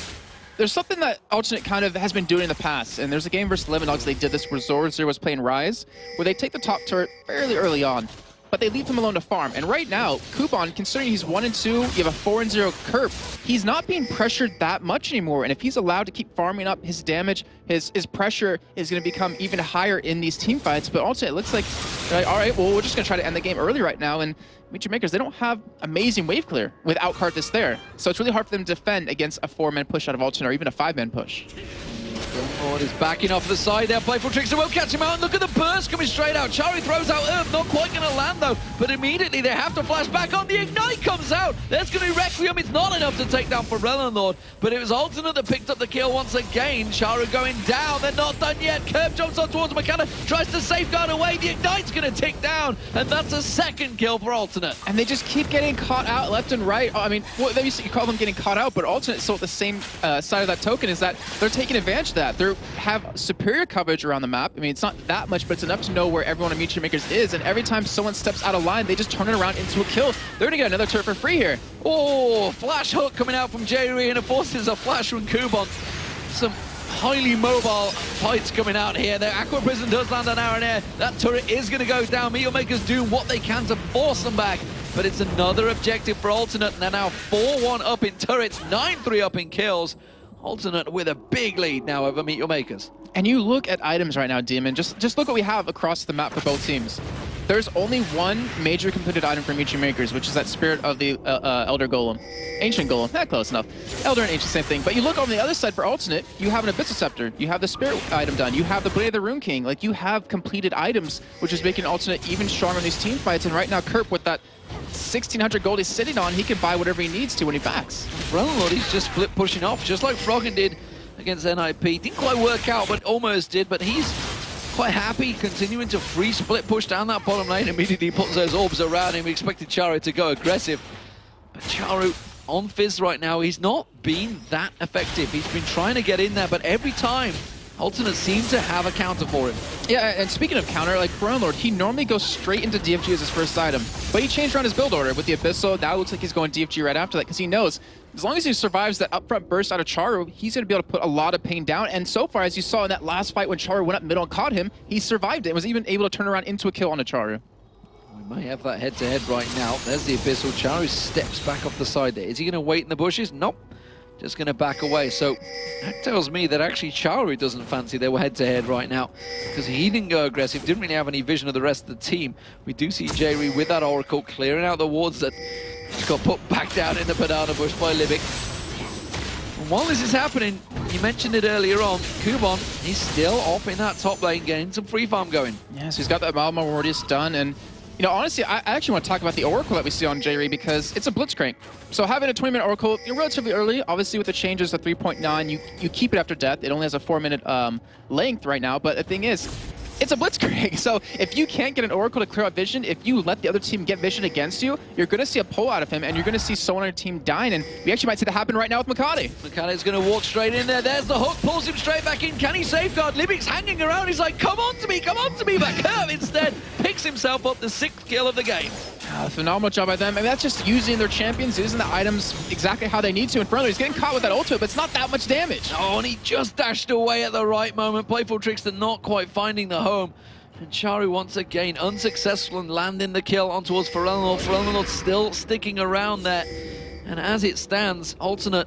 [SPEAKER 4] there's something that Alternate kind of has been doing in the past, and there's a game versus Lemondogs they did this where Zorzir was playing Rise, where they take the top turret fairly early on, but they leave him alone to farm. And right now, Kuban, considering he's 1-2, you have a 4-0 Kerp, he's not being pressured that much anymore. And if he's allowed to keep farming up his damage, his pressure is going to become even higher in these team fights. But also, it looks like, all right, well, we're just going to try to end the game early right now. And Meet Your Makers, they don't have amazing wave clear without Karthus there. So it's really hard for them to defend against a 4-man push out of Alternate, or even a 5-man push.
[SPEAKER 3] Ford is backing off the side there. Playful Trickster won't catch him out. And look at the burst coming straight out. Chari throws out Earth. Not quite going to land, though. But immediately they have to flash back on. The Ignite comes out. There's going to be Requiem. It's not enough to take down Ferelnord. But it was Alternate that picked up the kill once again. Charu going down. They're not done yet. Kerp jumps on towards Makata. Tries to safeguard away. The Ignite's going to tick down. And that's a second kill for Alternate.
[SPEAKER 4] And they just keep getting caught out left and right. I mean, well, you call them getting caught out, but Alternate still at the same side of that token is that they're taking advantage of that. They have superior coverage around the map. I mean, it's not that much, but it's enough to know where everyone on Meet Your Makers is, and every time someone steps out of line, they just turn it around into a kill. They're going to get another turret for free here.
[SPEAKER 3] Oh, flash hook coming out from Jerry, and it forces a flash from Kuban. Some highly mobile fights coming out here. The Aqua Prison does land on Aaron Air. That turret is going to go down. Meet Your Makers do what they can to force them back, but it's another objective for Alternate. They're now 4-1 up in turrets, 9-3 up in kills. Alternate with a big lead now over Meet Your Makers.
[SPEAKER 4] And you look at items right now, Demon, just look what we have across the map for both teams. There's only one major completed item for Meet Your Makers, which is that Spirit of the Elder Golem. Ancient Golem, close enough. Elder and Ancient, same thing. But you look on the other side for Alternate, you have an Abyssal Scepter, you have the Spirit item done, you have the Blade of the Rune King. Like, you have completed items, which is making Alternate even stronger in these team fights. And right now, Kerp, with that 1,600 gold he's sitting on, he can buy whatever he needs to when he backs.
[SPEAKER 3] Ferelnord, he's just flip pushing off, just like Froggen did against NIP. Didn't quite work out, but almost did. But he's quite happy continuing to free split push down that bottom lane. Immediately puts those orbs around him. We expected Charu to go aggressive, but Charu on Fizz right now, he's not been that effective. He's been trying to get in there, but every time Alternate seems to have a counter for him.
[SPEAKER 4] Yeah, and speaking of counter, like Ferelnord, he normally goes straight into DFG as his first item, but he changed around his build order with the Abyssal. Now it looks like he's going DFG right after that, because he knows as long as he survives that upfront burst out of Charu, he's going to be able to put a lot of pain down. And so far, as you saw in that last fight when Charu went up middle and caught him, he survived it and was even able to turn around into a kill on a Charu.
[SPEAKER 3] We may have that head-to-head right now. There's the Abyssal. Charu steps back off the side there. Is he going to wait in the bushes? Nope. Just going to back away. So that tells me that actually Charu doesn't fancy their head-to-head right now, because he didn't go aggressive, didn't really have any vision of the rest of the team. We do see Jerry with that Oracle clearing out the wards that just got put back down in the banana bush by Libic. And while this is happening, you mentioned it earlier on, Kuban, he's still off in that top lane, getting some free farm going.
[SPEAKER 4] Yes, he's got that Malma Mortius done, and you know, honestly, I actually want to talk about the Oracle that we see on Jerry, because it's a Blitzcrank. So having a 20-minute Oracle, you're relatively early. Obviously, with the changes to 3.9, you keep it after death. It only has a 4-minute length right now, but the thing is, it's a Blitzcrank. So if you can't get an Oracle to clear out vision, if you let the other team get vision against you, you're going to see a pull out of him, and you're going to see someone on your team dying. And we actually might see that happen right now with Makati.
[SPEAKER 3] Makati's going to walk straight in there. There's the hook, pulls him straight back in. Can he safeguard? Libic's hanging around. He's like, come on to me. But Kerp instead picks himself up the 6th kill of the game.
[SPEAKER 4] Phenomenal job by them. I mean, that's just using their champions, using the items exactly how they need to. In front of him, he's getting caught with that ultimate, but it's not that much damage.
[SPEAKER 3] Oh, and he just dashed away at the right moment. Playful Trickster not quite finding the home. And Charu once again unsuccessful in landing the kill on towards Ferelnor. Ferelnor still sticking around there. And as it stands, Alternate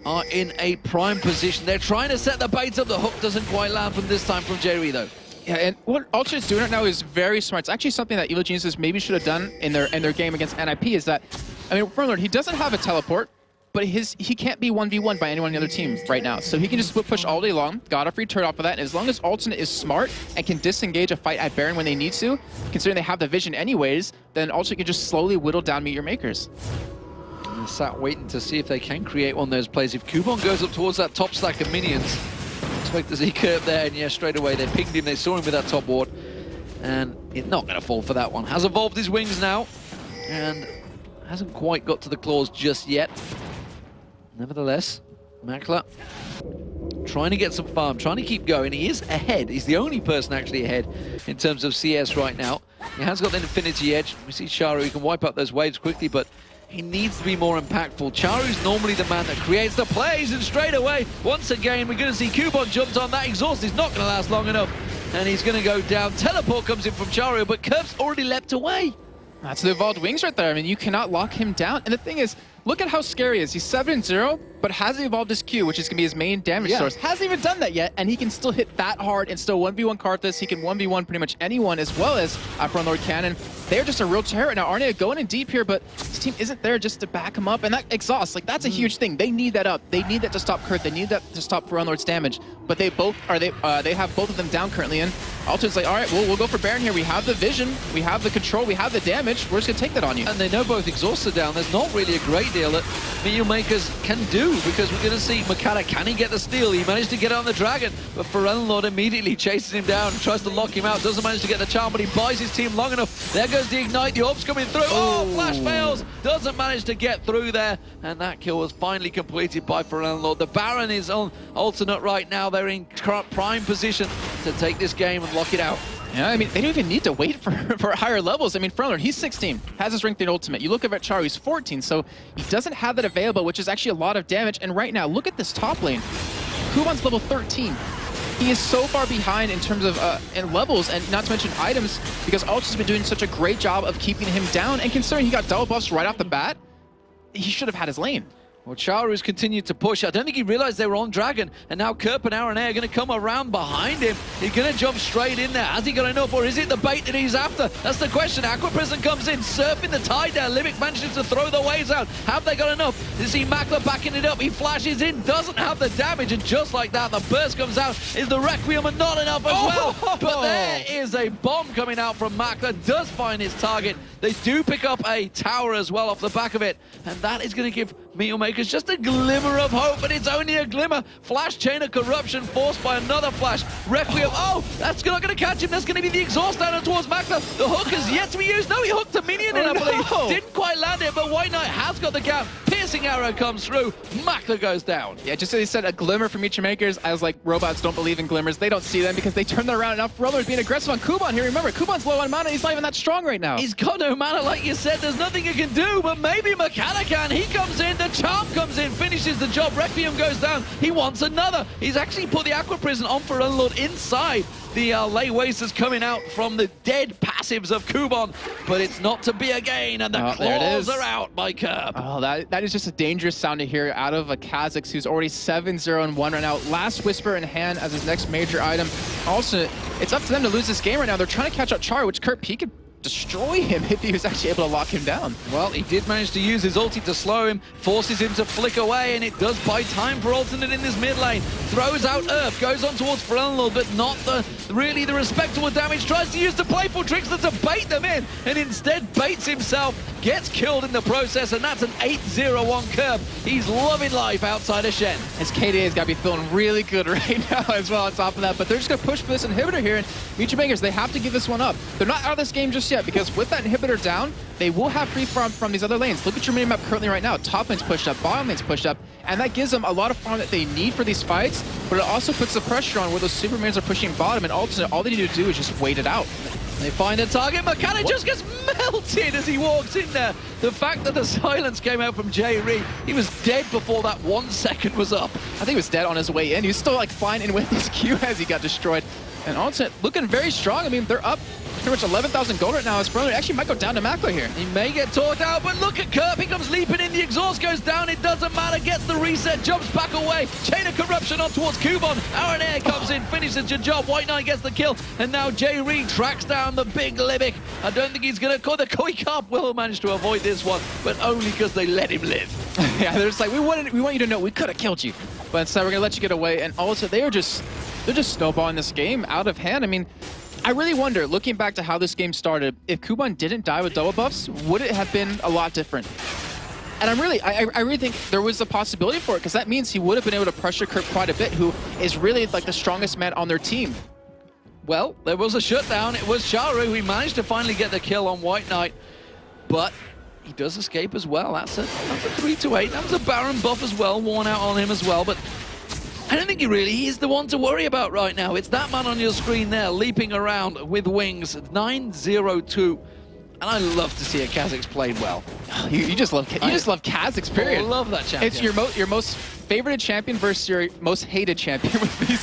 [SPEAKER 3] are in a prime position. They're trying to set the bait up. The hook doesn't quite land from this time from Jerry though.
[SPEAKER 4] Yeah, and what Alternate's doing right now is very smart. It's actually something that Evil Geniuses maybe should have done in their game against NIP is that, I mean, Ferelnor, he doesn't have a teleport, but he can't be 1v1 by anyone on the other team right now. So he can just split push all day long, got a free turret off of that, and as long as Alternate is smart and can disengage a fight at Baron when they need to, considering they have the vision anyways, then Alternate can just slowly whittle down Meet Your Makers.
[SPEAKER 3] And they're sat waiting to see if they can create one of those plays. If Kubon goes up towards that top stack of minions, expect the Z-curve there, and yeah, straight away they pinged him, they saw him with that top ward, and he's not going to fall for that one. Has evolved his wings now, and hasn't quite got to the claws just yet. Nevertheless, Makler trying to get some farm, trying to keep going. He is ahead. He's the only person actually ahead in terms of CS right now. He has got the Infinity Edge. We see Charu, he can wipe up those waves quickly, but he needs to be more impactful. Charu's normally the man that creates the plays, and straight away, once again, we're going to see Kubon jumped on. That exhaust is not going to last long enough, and he's going to go down. Teleport comes in from Charu, but Kerp's already leapt away.
[SPEAKER 4] That's the evolved wings right there. I mean, you cannot lock him down. And the thing is, look at how scary he is. He's 7-0, but hasn't evolved his Q, which is going to be his main damage source. Hasn't even done that yet, and he can still hit that hard and still 1v1 Karthus. He can 1v1 pretty much anyone, as well as Ferelnor Cannon. They're just a real terror. Now, Arnea going in deep here, but his team isn't there just to back him up. And that exhaust, like, that's a huge thing. They need that up. They need that to stop Kurt. They need that to stop Ferelnor's damage. But they both are, they have both of them down currently, and Alternate's like, all right, we'll go for Baron here. We have the vision, we have the control, we have the damage. We're just going to take that on you.
[SPEAKER 3] And they know both exhausts are down. There's not really a great deal that Meet Your Makers can do, because we're going to see Makata, can he get the steal? He managed to get on the dragon, but Ferelnor immediately chases him down, tries to lock him out, doesn't manage to get the charm, but he buys his team long enough. There goes the ignite, the orb's coming through. Oh, flash fails, doesn't manage to get through there, and that kill was finally completed by Ferelnor. The Baron is on Alternate right now. They're in prime position to take this game and lock it out.
[SPEAKER 4] Yeah, I mean, they don't even need to wait for higher levels. I mean, Ferelnor, he's 16, has his ranked in Ultimate. You look at Charu, he's 14, so he doesn't have that available, which is actually a lot of damage. And right now, look at this top lane. Kubon's level 13. He is so far behind in terms of in levels, and not to mention items, because Ultimate's been doing such a great job of keeping him down. And considering he got double buffs right off the bat, he should have had his lane.
[SPEAKER 3] Well, Charu's continued to push. I don't think he realized they were on Dragon, and now Kerp and Aranea are going to come around behind him. He's going to jump straight in there. Has he got enough, or is it the bait that he's after? That's the question. Aqua Prison comes in, surfing the tide there. Limit manages to throw the waves out. Have they got enough? You see Makler backing it up. He flashes in, doesn't have the damage, and just like that, the burst comes out. Is the Requiem, and not enough as well. But there is a bomb coming out from Makler. Does find his target. They do pick up a tower as well off the back of it, and that is going to give Meet Your Makers just a glimmer of hope, but it's only a glimmer. Flash Chain of Corruption forced by another flash. Requiem, oh, that's not going to catch him. That's going to be the exhaust down towards Makler. The hook is yet to be used. No, he hooked a minion in, I believe. Didn't quite land it, but White Knight has got the gap. Piercing arrow comes through. Makler goes down.
[SPEAKER 4] Yeah, just as he said, a glimmer from Meet Your Makers. I was like, robots don't believe in glimmers. They don't see them because they turn that around. Now Ferelnor's being aggressive on Kubon here. Remember, Kubon's low on mana. He's not even that strong right now.
[SPEAKER 3] He's got no mana, like you said. There's nothing he can do, but maybe Makata can. He comes in, the charm comes in, finishes the job. Requiem goes down. He wants another. He's actually put the Aqua Prison on Ferelnor inside. The lay wasters coming out from the dead passives of Kubon, but it's not to be again, and the claws are out by Kerp.
[SPEAKER 4] Oh, that is just a dangerous sound to hear out of a Kha'Zix who's already 7-0-1 right now. Last Whisper in hand as his next major item. Also, it's up to them to lose this game right now. They're trying to catch up Charu, which Kerp, he could destroy him if he was actually able to lock him down.
[SPEAKER 3] Well, he did manage to use his ulti to slow him, forces him to flick away, and it does buy time for Alternate in this mid lane. Throws out Earth, goes on towards Ferelnor, but not really the respectable damage. Tries to use the playful tricks to bait them in, and instead baits himself, gets killed in the process, and that's an 8-0-1 Kerp. He's loving life outside of Shen.
[SPEAKER 4] His KDA's got to be feeling really good right now as well on top of that, but they're just going to push for this inhibitor here, and Meet Your Makers, they have to give this one up. They're not out of this game just yet, because with that inhibitor down, they will have free farm from these other lanes. Look at your minimap currently right now. Top lane's pushed up, bottom lane's pushed up, and that gives them a lot of farm that they need for these fights, but it also puts the pressure on where those Supermans are pushing bottom, and Alternate, all they need to do is just wait it out.
[SPEAKER 3] They find a target. Makata just gets melted as he walks in there. The fact that the silence came out from Jay Reed, he was dead before that 1 second was up.
[SPEAKER 4] I think he was dead on his way in. He was still like flying in with his Q as he got destroyed. And Alternate looking very strong. I mean, they're up pretty much 11,000 gold right now. His brother actually might go down to Makler here.
[SPEAKER 3] He may get talked out, but look at Kerp. He comes leaping in. The exhaust goes down. It doesn't matter. Gets the reset. Jumps back away. Chain of corruption on towards Kubon. Aaron Air comes in. Finishes the job. White Knight gets the kill. And now Jay Reed tracks down the big Libic. I don't think he's going to call the Koi Cup. Will manage to avoid this one, but only because they let him live.
[SPEAKER 4] Yeah, they're just like, we want you to know we could have killed you, but instead we're going to let you get away. And also, they're just snowballing this game out of hand. I mean, I really wonder, looking back to how this game started, if Kuban didn't die with double buffs, would it have been a lot different? And I really think there was a possibility for it, because that means he would have been able to pressure Kerp quite a bit, who is really like the strongest man on their team.
[SPEAKER 3] Well, there was a shutdown. It was Charu. He managed to finally get the kill on White Knight, but he does escape as well. That's a 3-8. That was a Baron buff as well, worn out on him as well, but I don't think he's the one to worry about right now. It's that man on your screen there, leaping around with wings, 9-0-2. And I love to see a Kha'Zix played well.
[SPEAKER 4] You just love Kha'Zix, period.
[SPEAKER 3] I love that champion.
[SPEAKER 4] It's your most favorited champion versus your most hated champion with these.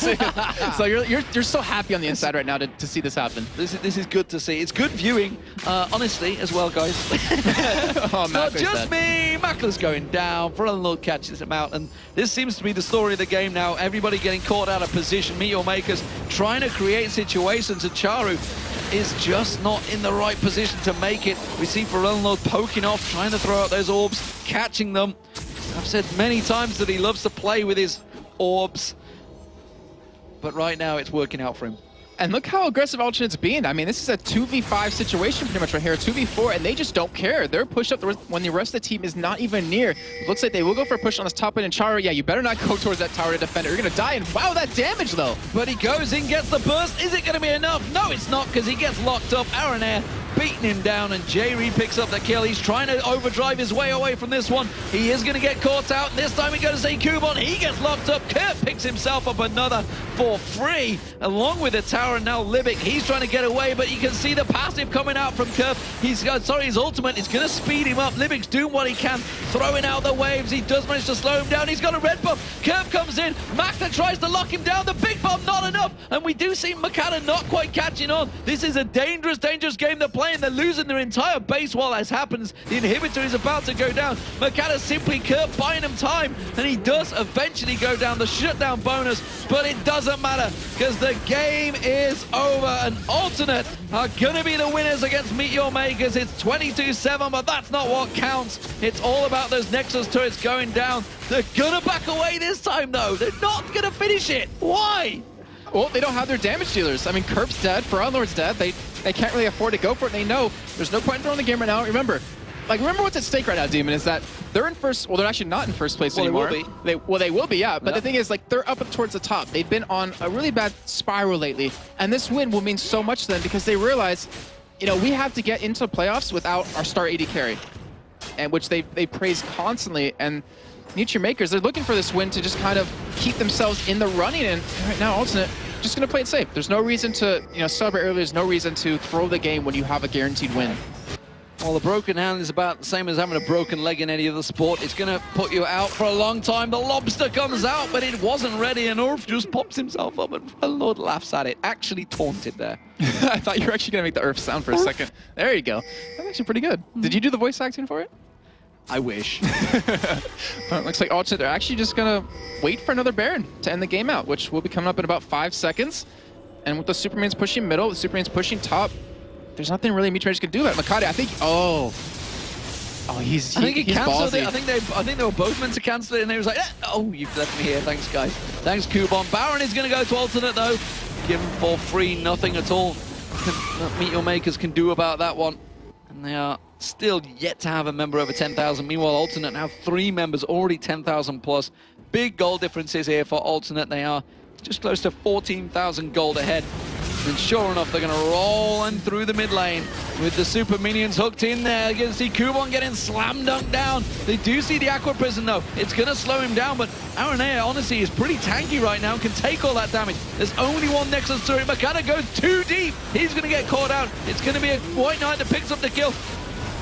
[SPEAKER 4] So you're so happy on the inside right now to see this happen.
[SPEAKER 3] This is good to see. It's good viewing, honestly, as well, guys.
[SPEAKER 4] Oh,
[SPEAKER 3] not just me. Makler's going down. Frelunlord catches him out, and this seems to be the story of the game now. Everybody getting caught out of position. Meteor Makers trying to create situations, and Charu is just not in the right position to make it. We see Frelunlord poking off, trying to throw out those orbs, catching them. I've said many times that he loves to play with his orbs, but right now it's working out for him.
[SPEAKER 4] And look how aggressive Alternate's being. I mean, this is a 2v5 situation pretty much right here, 2v4, and they just don't care. They're pushed up when the rest of the team is not even near. It looks like they will go for a push on this top lane, and Charu, yeah, you better not go towards that tower to defend it. You're going to die, and wow, that damage, though.
[SPEAKER 3] But he goes in, gets the burst. Is it going to be enough? No, it's not, because he gets locked up. Aaron Air beating him down, and J-Reed picks up the kill. He's trying to overdrive his way away from this one. He is going to get caught out, and this time we go to see Kubon. He gets locked up. Kurt picks himself up another for free, along with the tower, and now Libic. He's trying to get away, but you can see the passive coming out from Kurt. His ultimate is going to speed him up. Libic's doing what he can, throwing out the waves. He does manage to slow him down. He's got a red buff. Kurt comes in. Makler tries to lock him down. The big bomb, not enough. And we do see Makata not quite catching on. This is a dangerous, dangerous game they're playing. They're losing their entire base while this happens. The inhibitor is about to go down. Makata simply Kurt buying him time, and he does eventually go down the shutdown bonus, but it doesn't matter because the game is over, and Alternate are gonna be the winners against Meteor Makers. It's 22-7, but that's not what counts. It's all about those Nexus turrets going down. They're gonna back away this time, though. They're not gonna finish it. Why?
[SPEAKER 4] Well, they don't have their damage dealers. I mean, Kerp's dead, Frelunlord's dead. They can't really afford to go for it. They know there's no point in throwing the game right now. Remember what's at stake right now, Demon, is that they're in first. Well, they're actually not in first place anymore.
[SPEAKER 3] They will be.
[SPEAKER 4] They will be, yeah. But the thing is, like, they're up towards the top. They've been on a really bad spiral lately, and this win will mean so much to them because they realize, you know, we have to get into playoffs without our star AD carry, and which they praise constantly. And Meteor Makers, they're looking for this win to just kind of keep themselves in the running. And right now, Alternate just going to play it safe. There's no reason to, celebrate early. There's no reason to throw the game when you have a guaranteed win.
[SPEAKER 3] Well, the broken hand is about the same as having a broken leg in any other sport. It's going to put you out for a long time. The lobster comes out, but it wasn't ready, and Orf just pops himself up, and Lord laughs at it. Actually taunted there.
[SPEAKER 4] I thought you were actually going to make the Earth sound for a second. There you go. That's actually pretty good. Did you do the voice acting for it?
[SPEAKER 3] I wish.
[SPEAKER 4] Well, it looks like Alternate, they're actually just going to wait for another Baron to end the game out, which will be coming up in about 5 seconds. And with the Superman's pushing middle, the Superman's pushing top, there's nothing really Meteor Makers can do about it. Makati, I think, he's
[SPEAKER 3] I think he cancelled
[SPEAKER 4] ballsy.
[SPEAKER 3] it. I think they were both meant to cancel it, and they was like, oh, you've left me here. Thanks, guys. Thanks, Kubon. Baron is going to go to Alternate, though. Give him for free, nothing at all. Meteor Makers can do about that one. And they are still yet to have a member over 10,000. Meanwhile, Alternate now 3 members, already 10,000 plus. Big goal differences here for Alternate. They are just close to 14,000 gold ahead. And sure enough, they're going to roll in through the mid lane with the super minions hooked in there. You can see Kubon getting slam dunked down. They do see the Aqua Prison, though. It's going to slow him down, but Aaron Air, honestly, is pretty tanky right now and can take all that damage. There's only one Nexus turret. Makata goes too deep. He's going to get caught out. It's going to be a White Knight that picks up the kill.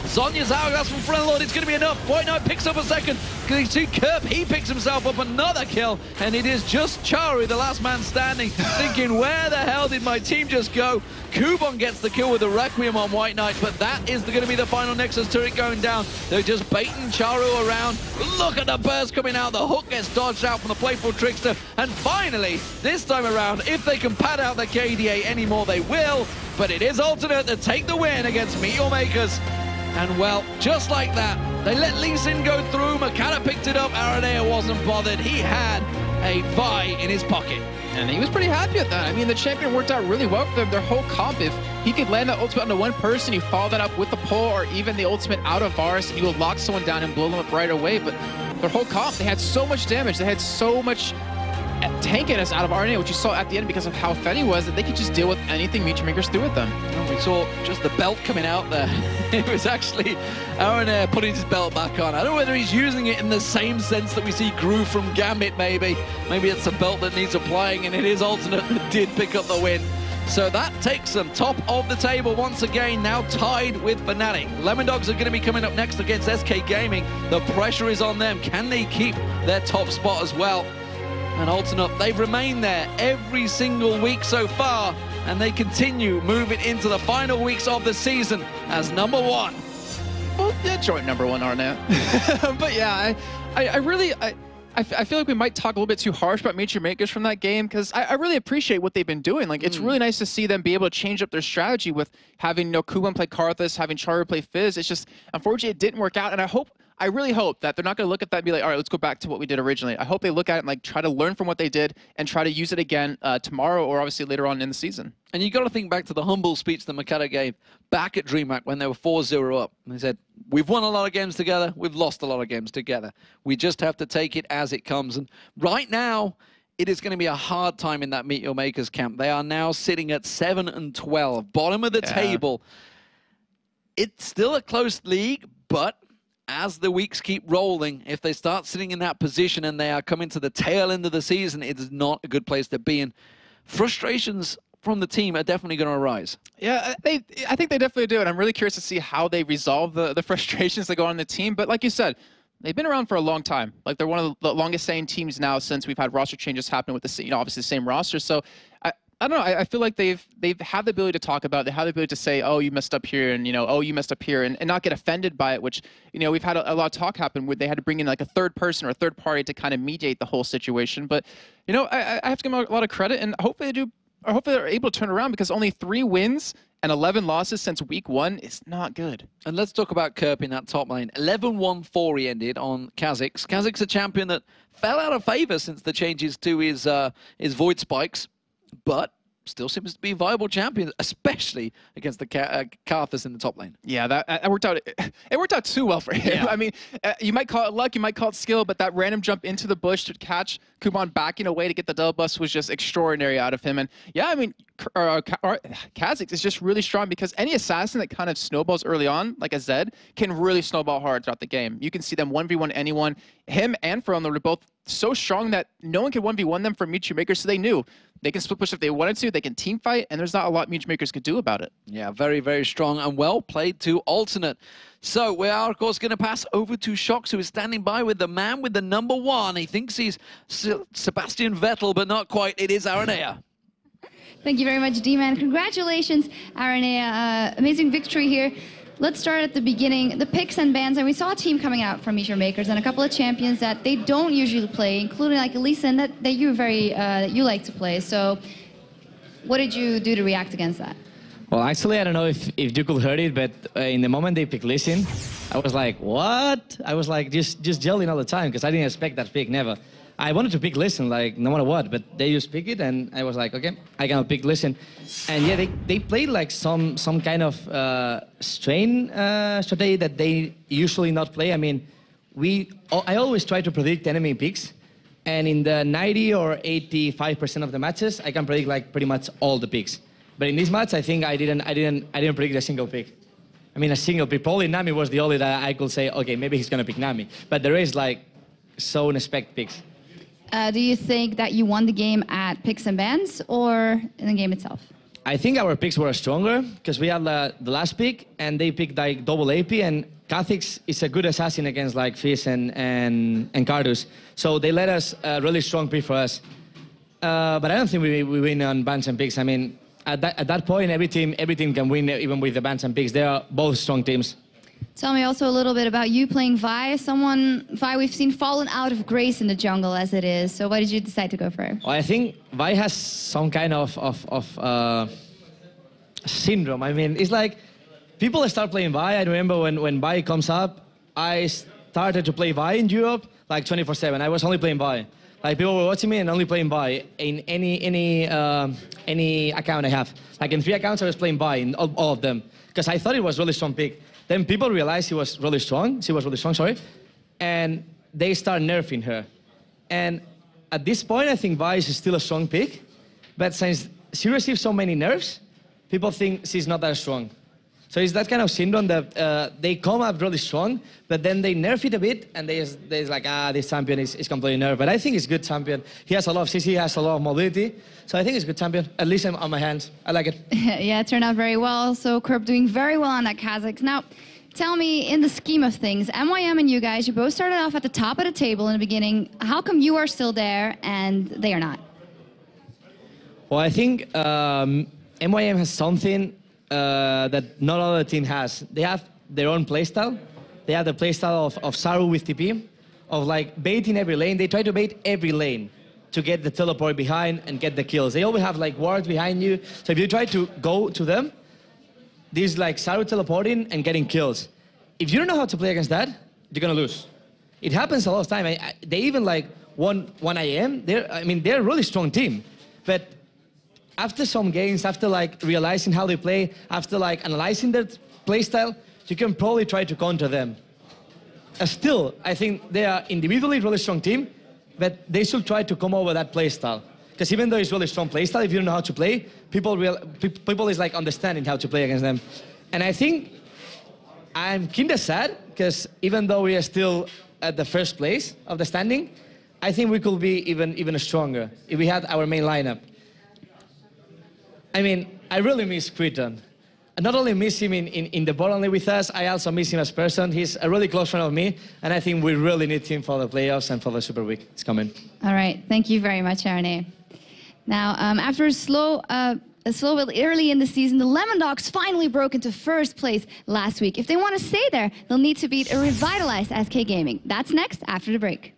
[SPEAKER 3] Zonya's hourglass from Frenlord. It's going to be enough. White Knight picks up a second. You see Kerp, he picks himself up another kill, and it is just Charu, the last man standing, thinking, where the hell did my team just go? Kubon gets the kill with the Requiem on White Knight, but that is going to be the final Nexus turret going down. They're just baiting Charu around. Look at the burst coming out. The hook gets dodged out from the playful Trickster. And finally, this time around, if they can pad out the KDA anymore, they will. But it is Alternate that take the win against Meet Your Makers. And well, just like that, they let Lee Sin go through. Makata picked it up. Aranea wasn't bothered. He had a Vi in his pocket.
[SPEAKER 4] And he was pretty happy with that. I mean, the champion worked out really well for them. Their whole comp, if he could land that ultimate onto one person, you follow that up with the pull or even the ultimate out of Varus, and you will lock someone down and blow them up right away. But their whole comp, they had so much damage. They had so much tankiness out of RNA, which you saw at the end because of how fed he was, that they could just deal with anything Meet Your Makers threw at them.
[SPEAKER 3] And we saw just the belt coming out there. It was actually Aaron putting his belt back on. I don't know whether he's using it in the same sense that we see Groove from Gambit, maybe. Maybe it's a belt that needs applying, and it is Alternate that did pick up the win. So that takes them top of the table once again, now tied with Fnatic. Lemon Dogs are going to be coming up next against SK Gaming. The pressure is on them. Can they keep their top spot as well? And Alternate, they've remained there every single week so far, and they continue moving into the final weeks of the season as number one.
[SPEAKER 4] Well, yeah, joint number one, Arnett. But yeah, I feel like we might talk a little bit too harsh about Meet Your Makers from that game, because I really appreciate what they've been doing. Like, it's really nice to see them be able to change up their strategy with having Kubon play Karthus, having Charu play Fizz. It's just, unfortunately, it didn't work out, and I really hope that they're not going to look at that and be like, all right, let's go back to what we did originally. I hope they look at it and like try to learn from what they did and try to use it again tomorrow or obviously later on in the season.
[SPEAKER 3] And you got to think back to the humble speech that Makata gave back at DreamHack when they were 4-0 up. And he said, we've won a lot of games together, we've lost a lot of games together. We just have to take it as it comes. And right now, it is going to be a hard time in that Meet Your Makers camp. They are now sitting at 7-12, bottom of the table. It's still a close league, but as the weeks keep rolling, if they start sitting in that position and they are coming to the tail end of the season, it is not a good place to be in. Frustrations from the team are definitely going to arise. Yeah,
[SPEAKER 4] I think they definitely do, and I'm really curious to see how they resolve the frustrations that go on in the team. But like you said, they've been around for a long time. Like, they're one of the longest staying teams now since we've had roster changes happen with the, obviously the same roster. So I don't know. I feel like they've had the ability to talk about it. They have the ability to say, oh, you messed up here, and, oh, you messed up here, and not get offended by it, which, we've had a lot of talk happen where they had to bring in like a third person or a third party to kind of mediate the whole situation. But, I have to give them a lot of credit, and hopefully they do. I hope they're able to turn around, because only 3 wins and 11 losses since week 1 is not good.
[SPEAKER 3] And let's talk about Kerp in that top lane. 11-1-4 he ended on Kha'Zix. Kha'Zix, a champion that fell out of favor since the changes to his Void Spikes, but still seems to be a viable champion, especially against the Karthus in the top lane.
[SPEAKER 4] Yeah, that worked out. It worked out too well for him. Yeah. I mean, you might call it luck, you might call it skill, but that random jump into the bush to catch Kubon backing away to get the double bust was just extraordinary out of him. And yeah, I mean, Kha'Zix is just really strong, because any assassin that kind of snowballs early on, like a Zed, can really snowball hard throughout the game. You can see them 1v1 anyone. Him and Frontline were both so strong that no one could 1v1 them from Meet Your Makers, so they knew they can split push if they wanted to, they can team fight, and there's not a lot Meet Your Makers could do about it.
[SPEAKER 3] Yeah, very, very strong and well played to Alternate. So we are, of course, going to pass over to Shox, who is standing by with the man with the number 1. He thinks he's Sebastian Vettel, but not quite. It is Aranea.
[SPEAKER 1] Thank you very much, D-Man. Congratulations, Aranea. Amazing victory here. Let's start at the beginning. The picks and bans, and we saw a team coming out from Meet Your Makers and a couple of champions that they don't usually play, including like Elisa, and that you like to play. So what did you do to react against that?
[SPEAKER 5] Well, actually, I don't know if you could hear it, but in the moment they picked Lee Sin, I was like, what? I was like just yelling all the time, because I didn't expect that pick, never. I wanted to pick Lee Sin, like, no matter what, but they just pick it, and I was like, okay, I cannot pick Lee Sin. And yeah, they played like some kind of strain strategy that they usually not play. I mean, I always try to predict enemy picks, and in the 90 or 85% of the matches, I can predict like pretty much all the picks. But in this match, I think I didn't predict a single pick. I mean, a single pick. Probably Nami was the only that I could say, okay, maybe he's gonna pick Nami. But there is like so unexpected picks.
[SPEAKER 1] Do you think that you won the game at picks and bans or in the game itself?
[SPEAKER 5] I think our picks were stronger because we had the last pick and they picked like double AP and Kha'Zix is a good assassin against like Fizz and Cardus. So they let us a really strong pick for us. But I don't think we win on bans and picks. I mean, at that point, every team can win even with the bans and picks. They are both strong teams.
[SPEAKER 1] Tell me also a little bit about you playing Vi. Vi we've seen fallen out of grace in the jungle as it is. So why did you decide to go for her?
[SPEAKER 5] Well, I think Vi has some kind of syndrome. I mean, it's like people start playing Vi. I remember when Vi comes up, I started to play Vi in Europe like 24/7. I was only playing Vi. Like people were watching me and only playing Vi in any account I have. Like in 3 accounts, I was playing Vi in all of them because I thought it was really strong pick. Then people realized she was really strong, sorry, and they start nerfing her. And at this point, I think Vi is still a strong pick, but since she received so many nerfs, people think she's not that strong. So it's that kind of syndrome that they come up really strong, but then they nerf it a bit, and they're like, this champion is completely nerfed. But I think it's a good champion. He has a lot of CC, he has a lot of mobility. So I think it's a good champion, at least on my hands. I like it.
[SPEAKER 1] Yeah, it turned out very well. So Kerb doing very well on that Kha'Zix. Now, tell me, in the scheme of things, MYM and you guys, you both started off at the top of the table in the beginning. How come you are still there and they are not?
[SPEAKER 5] Well, I think MYM has something that not other team has. They have their own playstyle. They have the playstyle of Saru with TP, of like baiting every lane. They try to bait every lane to get the teleport behind and get the kills. They always have like wards behind you. So if you try to go to them, this like Saru teleporting and getting kills. If you don't know how to play against that, you're gonna lose. It happens a lot of time. They even like won 1 AM. They're a really strong team, but after some games, after like realizing how they play, after like analyzing their playstyle, you can probably try to counter them. Still, I think they are individually really strong team, but they should try to come over that playstyle. Because even though it's really strong playstyle, if you don't know how to play, people is like understanding how to play against them. And I think I'm kinda sad, because even though we are still at the first place of the standing, I think we could be even stronger if we had our main lineup. I mean, I really miss Criton. I not only miss him in the bottom lane with us, I also miss him as a person. He's a really close friend of me, and I think we really need him for the playoffs and for the Super Week. It's coming.
[SPEAKER 1] All right, thank you very much, Arne. Now, after a slow build early in the season, the Lemon Dogs finally broke into first place last week. If they want to stay there, they'll need to beat a revitalized SK Gaming. That's next after the break.